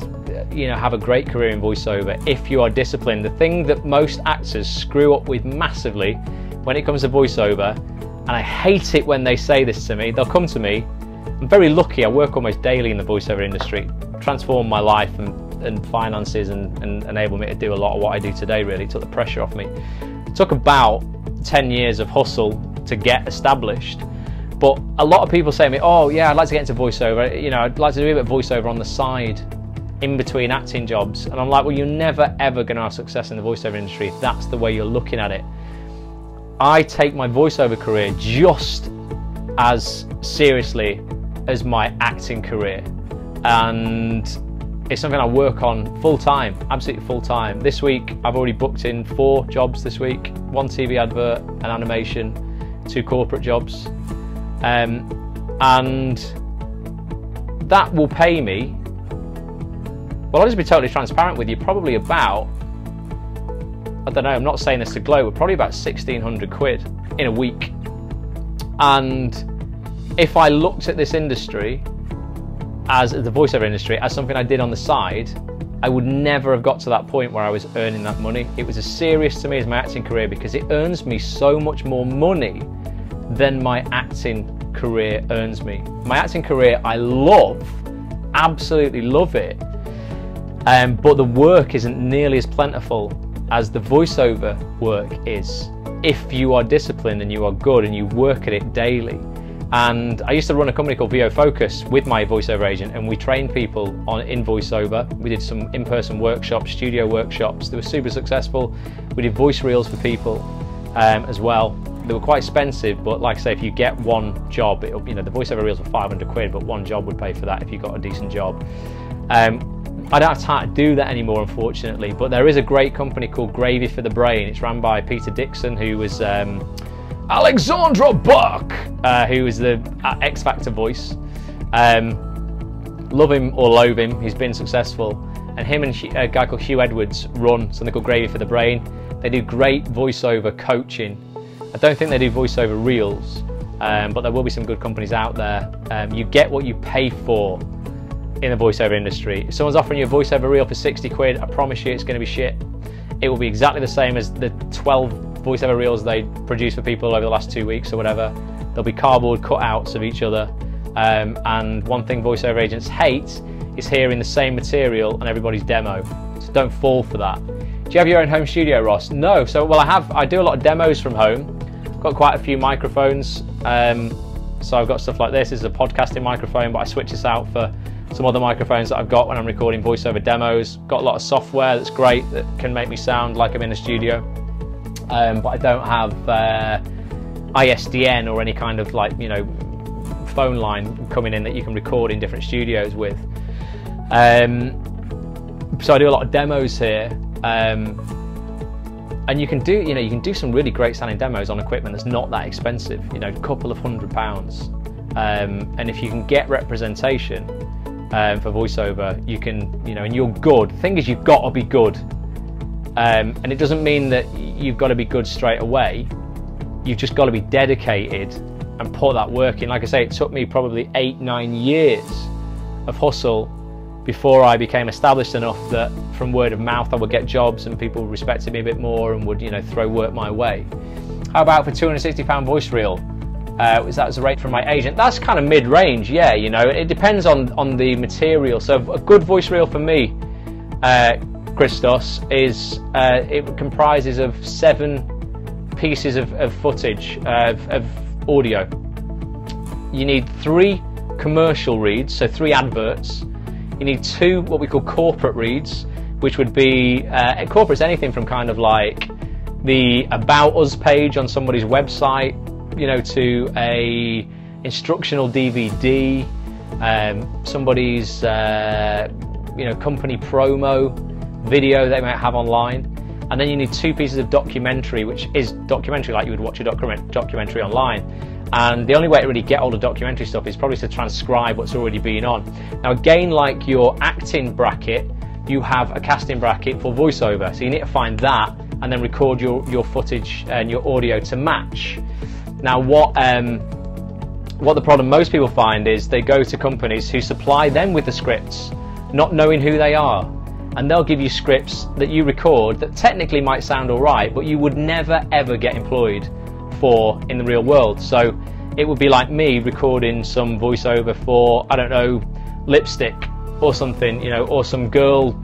you know, have a great career in voiceover if you are disciplined. The thing that most actors screw up with massively when it comes to voiceover, and I hate it when they say this to me, they'll come to me. I'm very lucky, I work almost daily in the voiceover industry, transformed my life and finances and enabled me to do a lot of what I do today, really. It took the pressure off me. It took about 10 years of hustle to get established. But a lot of people say to me, oh yeah, I'd like to get into voiceover, you know, I'd like to do a bit of voiceover on the side in between acting jobs. And I'm like, well, you're never ever going to have success in the voiceover industry if that's the way you're looking at it. I take my voiceover career just as seriously as my acting career, and it's something I work on full time, absolutely full time. This week I've already booked in 4 jobs this week, 1 TV advert, an animation, 2 corporate jobs, and that will pay me, well, I'll just be totally transparent with you, probably about, I don't know, I'm not saying this to gloat, but probably about 1,600 quid in a week. And if I looked at this industry, as the voiceover industry, as something I did on the side, I would never have got to that point where I was earning that money. It was as serious to me as my acting career because it earns me so much more money than my acting career earns me. My acting career, I love, absolutely love it, but the work isn't nearly as plentiful as the voiceover work is, if you are disciplined and you are good and you work at it daily. And I used to run a company called VO Focus with my voiceover agent, and we trained people in voiceover. We did some in-person workshops, studio workshops. They were super successful. We did voice reels for people as well. They were quite expensive, but like I say, if you get one job, you know, the voiceover reels were 500 quid, but one job would pay for that if you got a decent job. I don't have time to do that anymore, unfortunately, but there is a great company called Gravy for the Brain. It's run by Peter Dixon, who was Alexandra Buck, who was the X Factor voice. Love him or loathe him, he's been successful. And him and a guy called Hugh Edwards run something called Gravy for the Brain. They do great voiceover coaching. I don't think they do voiceover reels, but there will be some good companies out there. You get what you pay for in the voiceover industry. If someone's offering you a voiceover reel for 60 quid, I promise you it's going to be shit. It will be exactly the same as the 12 voiceover reels they produce for people over the last 2 weeks or whatever. There'll be cardboard cutouts of each other, and one thing voiceover agents hate is hearing the same material on everybody's demo. So don't fall for that. Do you have your own home studio, Ross? No. So, well, I do a lot of demos from home. I've got quite a few microphones. So I've got stuff like this. This is a podcasting microphone, but I switch this out for some other microphones that I've got when I'm recording voiceover demos. Got a lot of software that's great that can make me sound like I'm in a studio. But I don't have ISDN or any kind of, like, you know, phone line coming in that you can record in different studios with. So I do a lot of demos here, and you can do some really great sounding demos on equipment that's not that expensive, you know, a couple of £100. And if you can get representation for voiceover, you can, you know, and you're good. The thing is, you've got to be good, and it doesn't mean that you've got to be good straight away. You've just got to be dedicated and put that work in. Like I say, it took me probably 8-9 years of hustle before I became established enough that from word of mouth I would get jobs and people respected me a bit more and would, you know, throw work my way. How about for £260 voice reel? That was the rate from my agent. That's kind of mid-range, yeah, you know, it depends on the material. So a good voice reel for me, Christos, is it comprises of 7 pieces of footage, of audio. You need 3 commercial reads, so 3 adverts. You need 2 what we call corporate reads, which would be, corporate's anything from kind of like the About Us page on somebody's website, you know, to a instructional DVD, somebody's you know, company promo video they might have online. And and then you need 2 pieces of documentary, which is documentary like you would watch a documentary online. And the only way to really get all the documentary stuff is probably to transcribe what's already been on. Now again, like your acting bracket, you have a casting bracket for voiceover, so you need to find that and then record your footage and your audio to match. Now what the problem most people find is they go to companies who supply them with the scripts, not knowing who they are, and they'll give you scripts that you record that technically might sound alright, but you would never ever get employed for in the real world. So it would be like me recording some voiceover for, I don't know, lipstick or something, you know, or some girl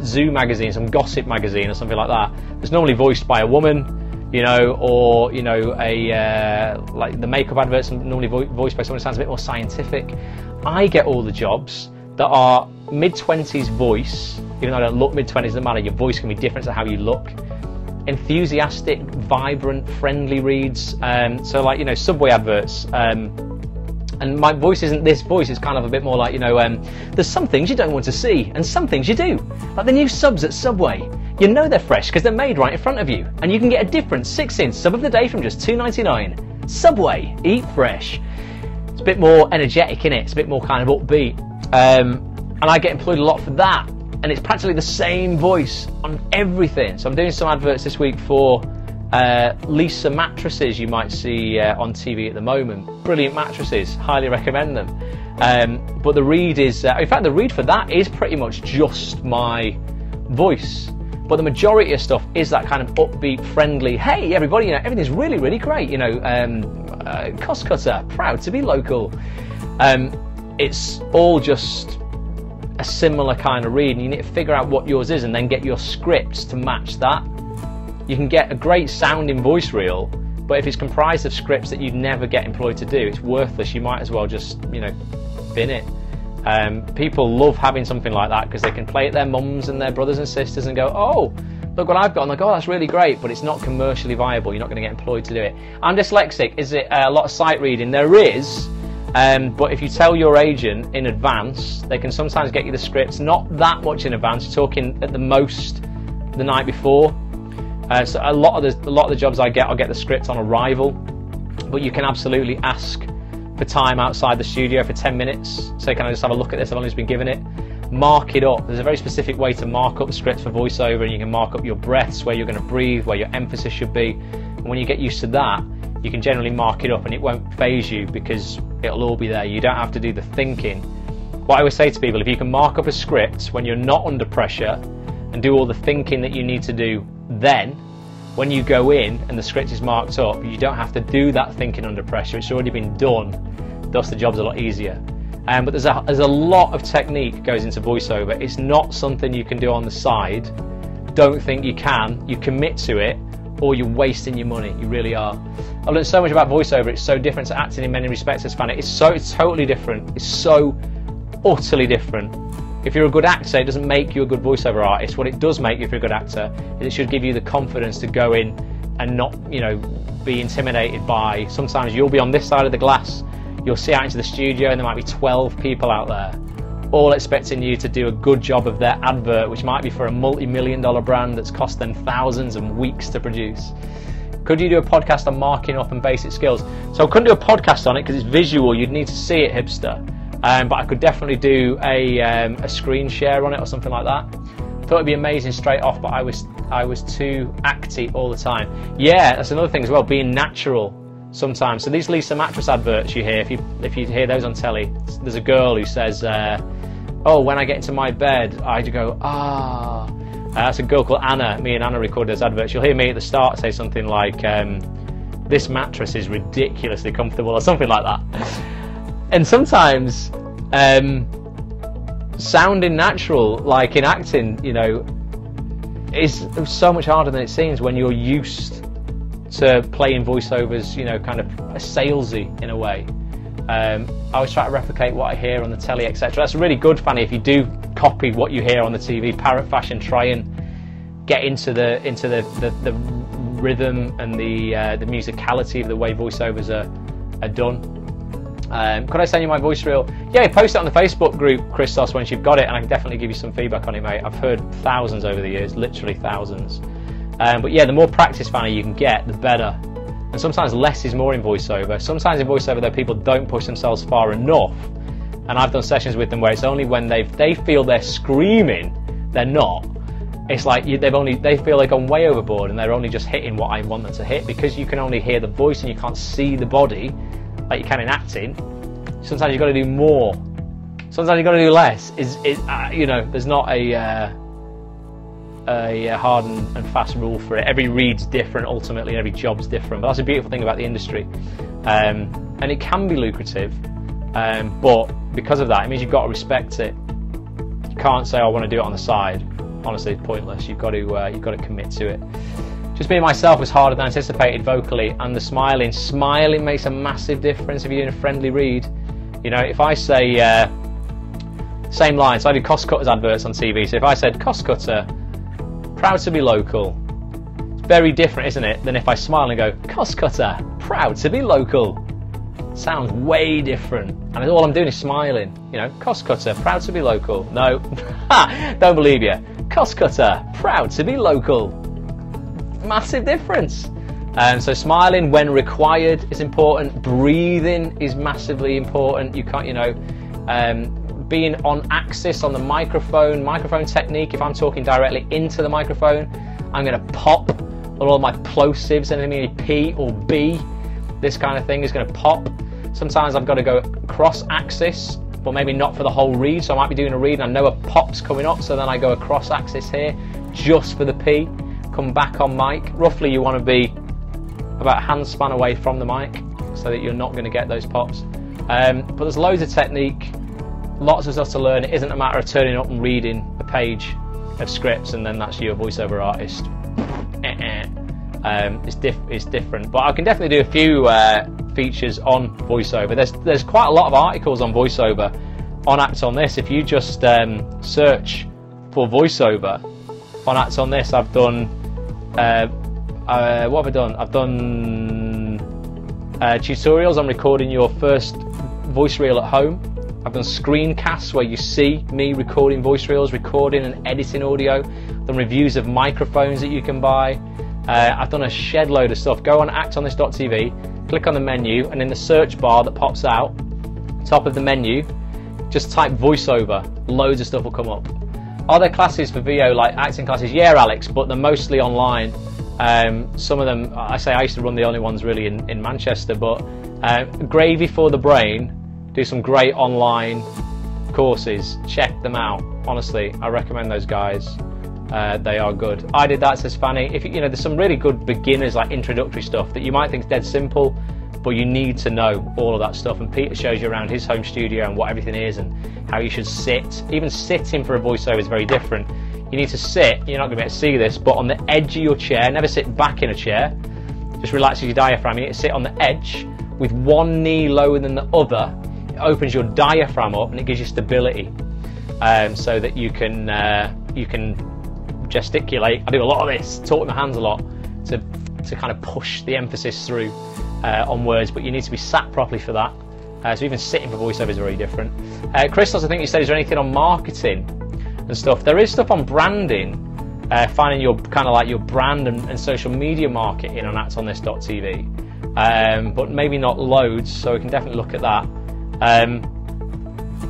zoo magazine, some gossip magazine or something like that. It's normally voiced by a woman, you know, or, you know, a like the makeup adverts are normally voiced by someone who sounds a bit more scientific. I get all the jobs that are mid-20s voice, even though I don't look mid-20s, doesn't matter, your voice can be different to how you look. Enthusiastic, vibrant, friendly reads, so like, you know, Subway adverts, and my voice isn't this voice, it's kind of a bit more like, you know, there's some things you don't want to see, and some things you do. Like the new subs at Subway. You know they're fresh because they're made right in front of you, and you can get a different 6-inch sub of the day from just $2.99. Subway, eat fresh. It's a bit more energetic, innit? It's a bit more kind of upbeat. And I get employed a lot for that, and it's practically the same voice on everything. So I'm doing some adverts this week for Lisa mattresses you might see on TV at the moment. Brilliant mattresses, highly recommend them. But the read is, in fact the read for that is pretty much just my voice. But the majority of stuff is that kind of upbeat, friendly, hey everybody, you know, everything's really, really great, you know, cost cutter, proud to be local. It's all just a similar kind of read, and you need to figure out what yours is and then get your scripts to match that. You can get a great sounding voice reel, but if it's comprised of scripts that you'd never get employed to do, it's worthless. You might as well just, you know, bin it. People love having something like that because they can play it their mums and their brothers and sisters and go, oh, look what I've got, and they go, oh, that's really great, but it's not commercially viable. You're not going to get employed to do it. I'm dyslexic. Is it a lot of sight reading? There is. But if you tell your agent in advance, they can sometimes get you the scripts, not that much in advance. You're talking at the most the night before. So a lot of the jobs I get, I'll get the script on arrival. But you can absolutely ask for time outside the studio for 10 minutes. Say, can I just have a look at this? I've only just been given it. Mark it up. There's a very specific way to mark up the scripts for voiceover, and you can mark up your breaths, where you're going to breathe, where your emphasis should be. And when you get used to that, you can generally mark it up and it won't phase you because it'll all be there. You don't have to do the thinking. What I always say to people, if you can mark up a script when you're not under pressure and do all the thinking that you need to do, then when you go in and the script is marked up, you don't have to do that thinking under pressure. It's already been done. Thus the job's a lot easier. But there's a lot of technique goes into voiceover. It's not something you can do on the side. Don't think you can. You commit to it, or you're wasting your money. You really are. I've learned so much about voiceover. It's so different to acting in many respects. It's totally different. It's so utterly different. If you're a good actor, it doesn't make you a good voiceover artist. What it does make you, if you're a good actor, is it should give you the confidence to go in and not, you know, be intimidated by. Sometimes you'll be on this side of the glass. You'll see out into the studio, and there might be 12 people out there, all expecting you to do a good job of their advert, which might be for a multi-million-dollar brand that's cost them thousands and weeks to produce. Could you do a podcast on marking up and basic skills? So I couldn't do a podcast on it because it's visual. You'd need to see it, hipster. But I could definitely do a screen share on it or something like that. Thought it'd be amazing straight off, but I was too acty all the time. Yeah, that's another thing as well, being natural sometimes. So these Lisa mattress adverts you hear, if you hear those on telly, there's a girl who says, oh, when I get into my bed, I go, ah. That's a girl called Anna. Me and Anna recorded those adverts. You'll hear me at the start say something like, this mattress is ridiculously comfortable, or something like that. And sometimes sounding natural, like in acting, you know, is so much harder than it seems when you're used to playing voiceovers, you know, kind of salesy in a way. I always try to replicate what I hear on the telly, etc. That's really good, Fanny, if you do copy what you hear on the TV, parrot fashion, try and get into the rhythm and the musicality of the way voiceovers are done. Could I send you my voice reel? Yeah, post it on the Facebook group, Christos, once you've got it, and I can definitely give you some feedback on it, mate. I've heard thousands over the years, literally thousands. But yeah, the more practice, Fanny, you can get, the better. And sometimes less is more in voiceover. Sometimes in voiceover, though, people don't push themselves far enough. And I've done sessions with them where it's only when they feel they're screaming, they're not. It's like they feel like I'm way overboard and they're only just hitting what I want them to hit, because you can only hear the voice and you can't see the body like you can in acting. Sometimes you've got to do more. Sometimes you've got to do less. You know, there's not a hard and fast rule for it. Every read's different ultimately, and every job's different. But that's a beautiful thing about the industry, and it can be lucrative. But because of that, it means you've got to respect it. You can't say, "I want to do it on the side." Honestly, it's pointless. You've got to commit to it. Just being myself was harder than anticipated vocally, and the smiling. Smiling makes a massive difference if you're doing a friendly read. You know, if I say same line, so I do Cost Cutters adverts on TV. So if I said Cost Cutter, proud to be local, it's very different, isn't it, than if I smile and go Cost Cutter, proud to be local. Sounds way different, and all I'm doing is smiling. You know, Cost Cutter, proud to be local. No, don't believe you. Cost Cutter, proud to be local. Massive difference. So smiling when required is important. Breathing is massively important. You can't, you know, being on axis on the microphone technique. If I'm talking directly into the microphone, I'm going to pop all my plosives, anything P or B, this kind of thing is going to pop. Sometimes I've got to go cross axis, but maybe not for the whole read. So I might be doing a read and I know a pop's coming up, so then I go across axis here just for the P, come back on mic. Roughly you want to be about a hand span away from the mic so that you're not going to get those pops. But there's loads of technique, lots of stuff to learn. It isn't a matter of turning up and reading a page of scripts and then that's you, a voiceover artist. It's different, but I can definitely do a few features on voiceover. There's quite a lot of articles on voiceover on Act On This. If you just search for voiceover on Act On This, I've done what have I done? I've done tutorials on recording your first voice reel at home. I've done screencasts where you see me recording voice reels, recording and editing audio. I've done reviews of microphones that you can buy. I've done a shed load of stuff. Go on actonthis.tv, click on the menu, and in the search bar that pops out, top of the menu, just type voiceover. Loads of stuff will come up. Are there classes for VO, like acting classes? Yeah, Alex, but they're mostly online. Some of them, I used to run the only ones really in Manchester, but Gravy for the Brain do some great online courses. Check them out. Honestly, I recommend those guys. They are good. I did that, says Fanny. If you know, there's some really good beginners, like introductory stuff that you might think is dead simple, but you need to know all of that stuff. And Peter shows you around his home studio and what everything is and how you should sit. Even sitting for a voiceover is very different. You need to sit, you're not going to be able to see this, but on the edge of your chair. Never sit back in a chair. Just relaxes your diaphragm. You need to sit on the edge with one knee lower than the other. It opens your diaphragm up and it gives you stability, so that you can gesticulate. I do a lot of this, talk with my hands a lot to kind of push the emphasis through on words, but you need to be sat properly for that. So even sitting for voiceover is very different. Christos, I think you said, is there anything on marketing and stuff? There is stuff on branding, finding your kind of like your brand and social media marketing on actonthis.tv, but maybe not loads, so we can definitely look at that.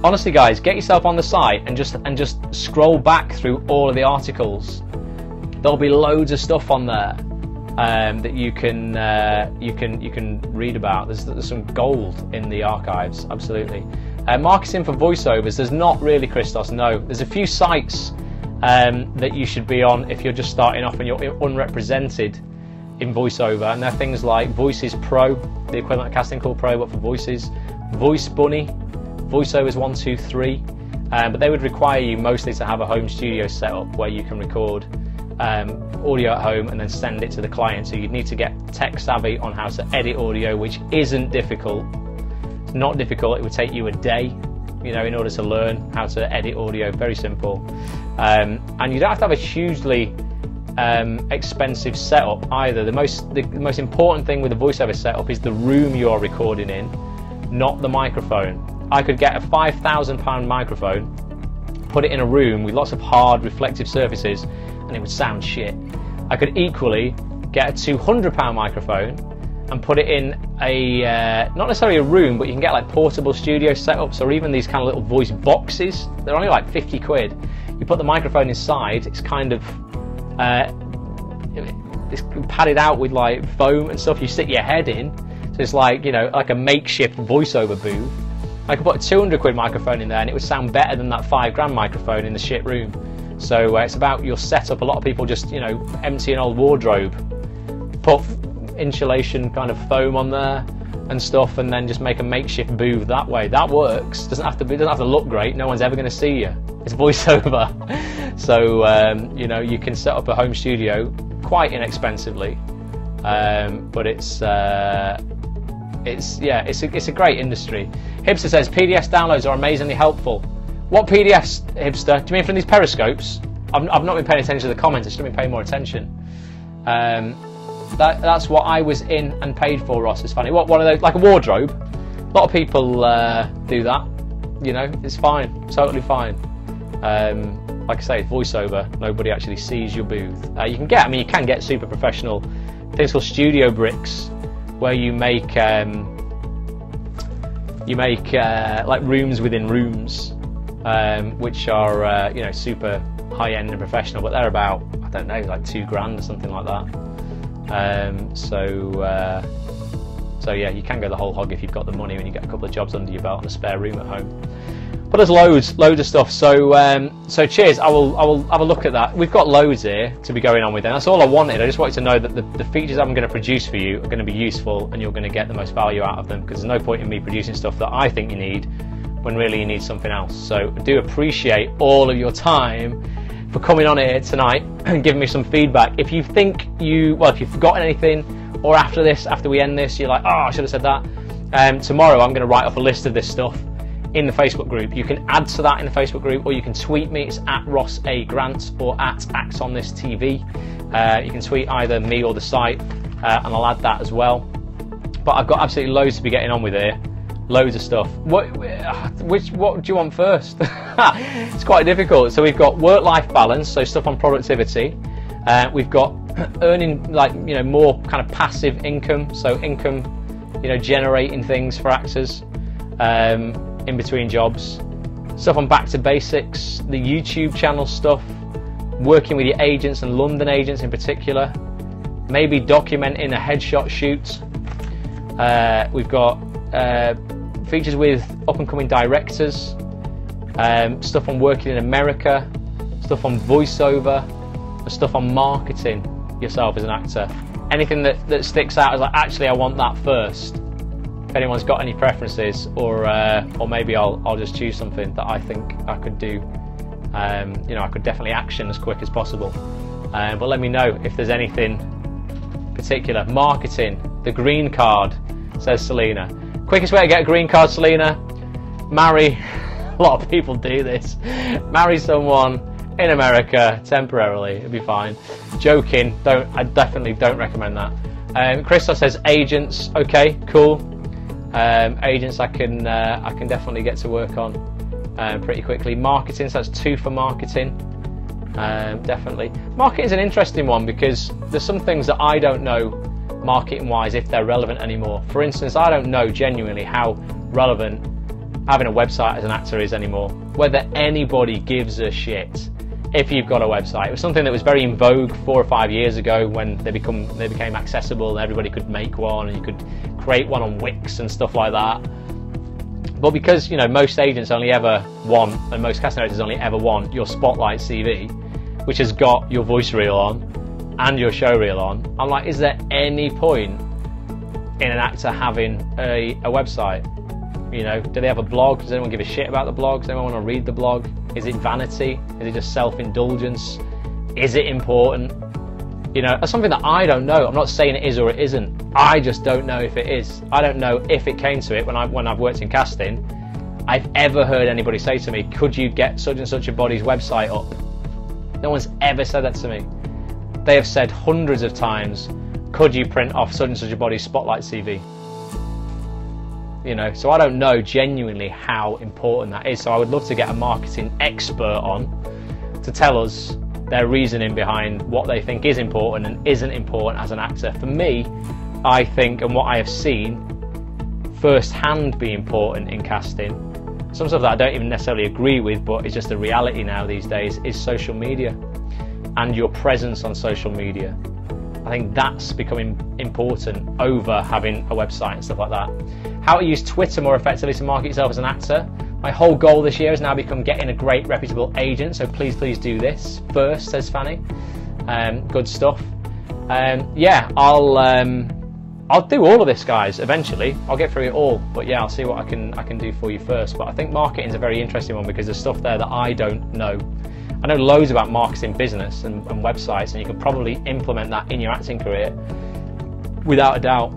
Honestly, guys, get yourself on the site and just scroll back through all of the articles. There'll be loads of stuff on there that you can read about. There's some gold in the archives, absolutely. Marketing for voiceovers, there's not really, Christos. No, there's a few sites that you should be on if you're just starting off and you're unrepresented in voiceover, and they're things like Voices Pro, the equivalent of Casting Call Pro but for voices, Voice Bunny, Voiceovers 123, but they would require you mostly to have a home studio set up where you can record audio at home and then send it to the client. So you'd need to get tech savvy on how to edit audio, which isn't difficult. It's not difficult. It would take you a day, you know, in order to learn how to edit audio. Very simple, and you don't have to have a hugely expensive setup either. The most important thing with a voiceover setup is the room you're recording in, not the microphone. I could get a £5,000 microphone, put it in a room with lots of hard reflective surfaces, and it would sound shit. I could equally get a £200 microphone and put it in a, not necessarily a room, but you can get like portable studio setups, or even these kind of little voice boxes. They're only like 50 quid. You put the microphone inside, it's kind of, it's padded out with like foam and stuff. You stick your head in, so it's like, you know, like a makeshift voiceover booth. I could put a 200 quid microphone in there and it would sound better than that £5 microphone in the shit room. So it's about your setup. A lot of people just, you know, empty an old wardrobe, put insulation kind of foam on there and stuff, and then just make a makeshift booth that way. That works. Doesn't have to look great. No one's ever going to see you. It's voiceover. So you know, you can set up a home studio quite inexpensively, but it's a great industry. Hipster says PDFs downloads are amazingly helpful. What PDFs, Hipster? Do you mean from these Periscopes? I've not been paying attention to the comments. I should have been paying more attention. That's what I was in and paid for, Ross. It's funny. What, one of those, like a wardrobe? A lot of people do that. You know, it's fine, totally fine. Like I say, it's voiceover. Nobody actually sees your booth. You can get super professional things called studio bricks, where you make like rooms within rooms, which are you know, super high end and professional, but they're about, I don't know, like £2 or something like that. So yeah, you can go the whole hog if you've got the money and you get a couple of jobs under your belt and a spare room at home. But there's loads of stuff. So cheers. I will have a look at that. We've got loads here to be going on with, and that's all I wanted. I just wanted to know that the features I'm going to produce for you are going to be useful, and you're going to get the most value out of them. Because there's no point in me producing stuff that I think you need when really you need something else. So I do appreciate all of your time for coming on here tonight and giving me some feedback. If you think if you've forgotten anything, or after we end this, you're like, oh, I should have said that. Tomorrow I'm going to write up a list of this stuff in the Facebook group. You can add to that in the Facebook group, or you can tweet me. It's at Ross A. Grant or at Acts on This TV. You can tweet either me or the site, and I'll add that as well. But I've got absolutely loads to be getting on with here. Loads of stuff. What do you want first? It's quite difficult. So we've got work-life balance, so stuff on productivity. We've got earning, like, you know, more kind of passive income, so income, you know, generating things for actors in between jobs. Stuff on back to basics, the YouTube channel stuff, working with your agents and London agents in particular, maybe documenting a headshot shoot. We've got features with up-and-coming directors, stuff on working in America, stuff on voiceover, stuff on marketing yourself as an actor. Anything that sticks out as like, actually I want that first. If anyone's got any preferences, or maybe I'll just choose something that I think I could do. You know, I could definitely action as quick as possible. But let me know if there's anything particular. Marketing, the green card, says Selena. Quickest way to get a green card, Selena: marry. A lot of people do this. Marry someone in America temporarily. It'll be fine. Joking. I definitely don't recommend that. Christos says agents. Okay, cool. Agents, I can definitely get to work on pretty quickly. Marketing. So that's 2 for marketing. Definitely. Marketing's an interesting one because there's some things that I don't know, marketing wise, if they're relevant anymore. For instance, I don't know genuinely how relevant having a website as an actor is anymore, whether anybody gives a shit if you've got a website. It was something that was very in vogue 4 or 5 years ago when they became accessible and everybody could make one, and you could create one on Wix and stuff like that. But because, you know, most agents only ever want, and most casting directors only ever want your Spotlight CV, which has got your voice reel on and your show reel on, I'm like, is there any point in an actor having a website? You know, do they have a blog? Does anyone give a shit about the blog? Does anyone want to read the blog? Is it vanity? Is it just self-indulgence? Is it important? You know, that's something that I don't know. I'm not saying it is or it isn't. I just don't know if it is. I don't know if it came to it when I've worked in casting, I've ever heard anybody say to me, could you get such and such a body's website up? No one's ever said that to me. They have said hundreds of times, could you print off such and such a body's Spotlight CV? You know, so I don't know genuinely how important that is. So I would love to get a marketing expert on to tell us their reasoning behind what they think is important and isn't important as an actor. For me, I think, and what I have seen first-hand be important in casting, some stuff that I don't even necessarily agree with, but it's just a reality now these days, is social media and your presence on social media. I think that's becoming important over having a website and stuff like that. How to use Twitter more effectively to market yourself as an actor. My whole goal this year has now become getting a great reputable agent, so please do this first, says Fanny. Good stuff. Yeah, I'll do all of this, guys, eventually. I'll get through it all, but yeah, I'll see what I can do for you first. But I think marketing is a very interesting one because there's stuff there that I don't know. I know loads about marketing business and websites, and you can probably implement that in your acting career without a doubt.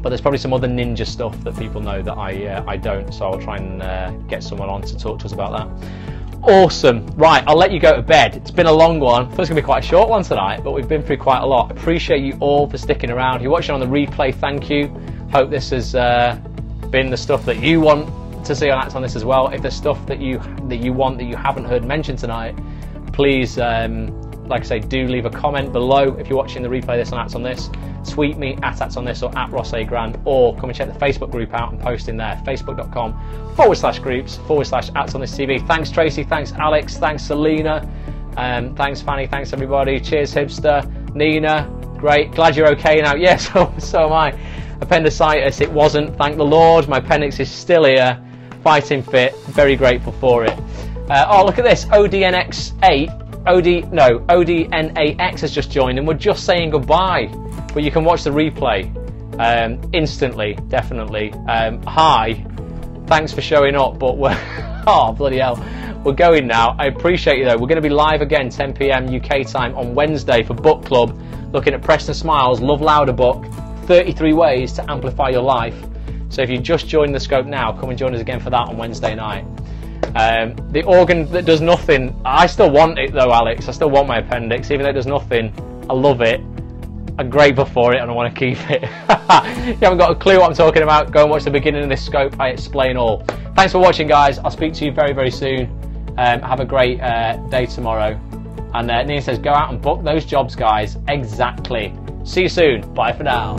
But there's probably some other ninja stuff that people know that I don't, so I'll try and get someone on to talk to us about that. Awesome. Right, I'll let you go to bed. It's been a long one. I thought it was going to be quite a short one tonight, but we've been through quite a lot. Appreciate you all for sticking around. If you're watching on the replay, thank you. Hope this has been the stuff that you want to see on Act on This as well. If there's stuff that you want that you haven't heard mentioned tonight, please, like I say, do leave a comment below. If you're watching the replay this on Act on This, tweet me at Act on This or at Ross A. Grand, or come and check the Facebook group out and post in there, facebook.com/groups/Act on This TV. Thanks Tracy, thanks Alex, thanks Selena, thanks Fanny, thanks everybody. Cheers Hipster, Nina, great, glad you're okay now. Yes, so am I. Appendicitis, it wasn't, thank the Lord. My appendix is still here, fighting fit, very grateful for it. Oh, look at this, ODNAX has just joined and we're just saying goodbye, but you can watch the replay instantly, definitely. Hi, thanks for showing up, but we're oh bloody hell, we're going now. I appreciate you though. We're going to be live again 10 PM UK time on Wednesday for book club, looking at Preston Smiles' Love Louder book, 33 ways to amplify your life. So if you just joined the scope now, come and join us again for that on Wednesday night. The organ that does nothing, I still want it though, Alex. I still want my appendix, even though it does nothing. I love it. I'm grateful for it and I want to keep it. If you haven't got a clue what I'm talking about, go and watch the beginning of this scope. I explain all. Thanks for watching, guys. I'll speak to you very soon. Have a great day tomorrow. And Nina says, go out and book those jobs, guys. Exactly. See you soon. Bye for now.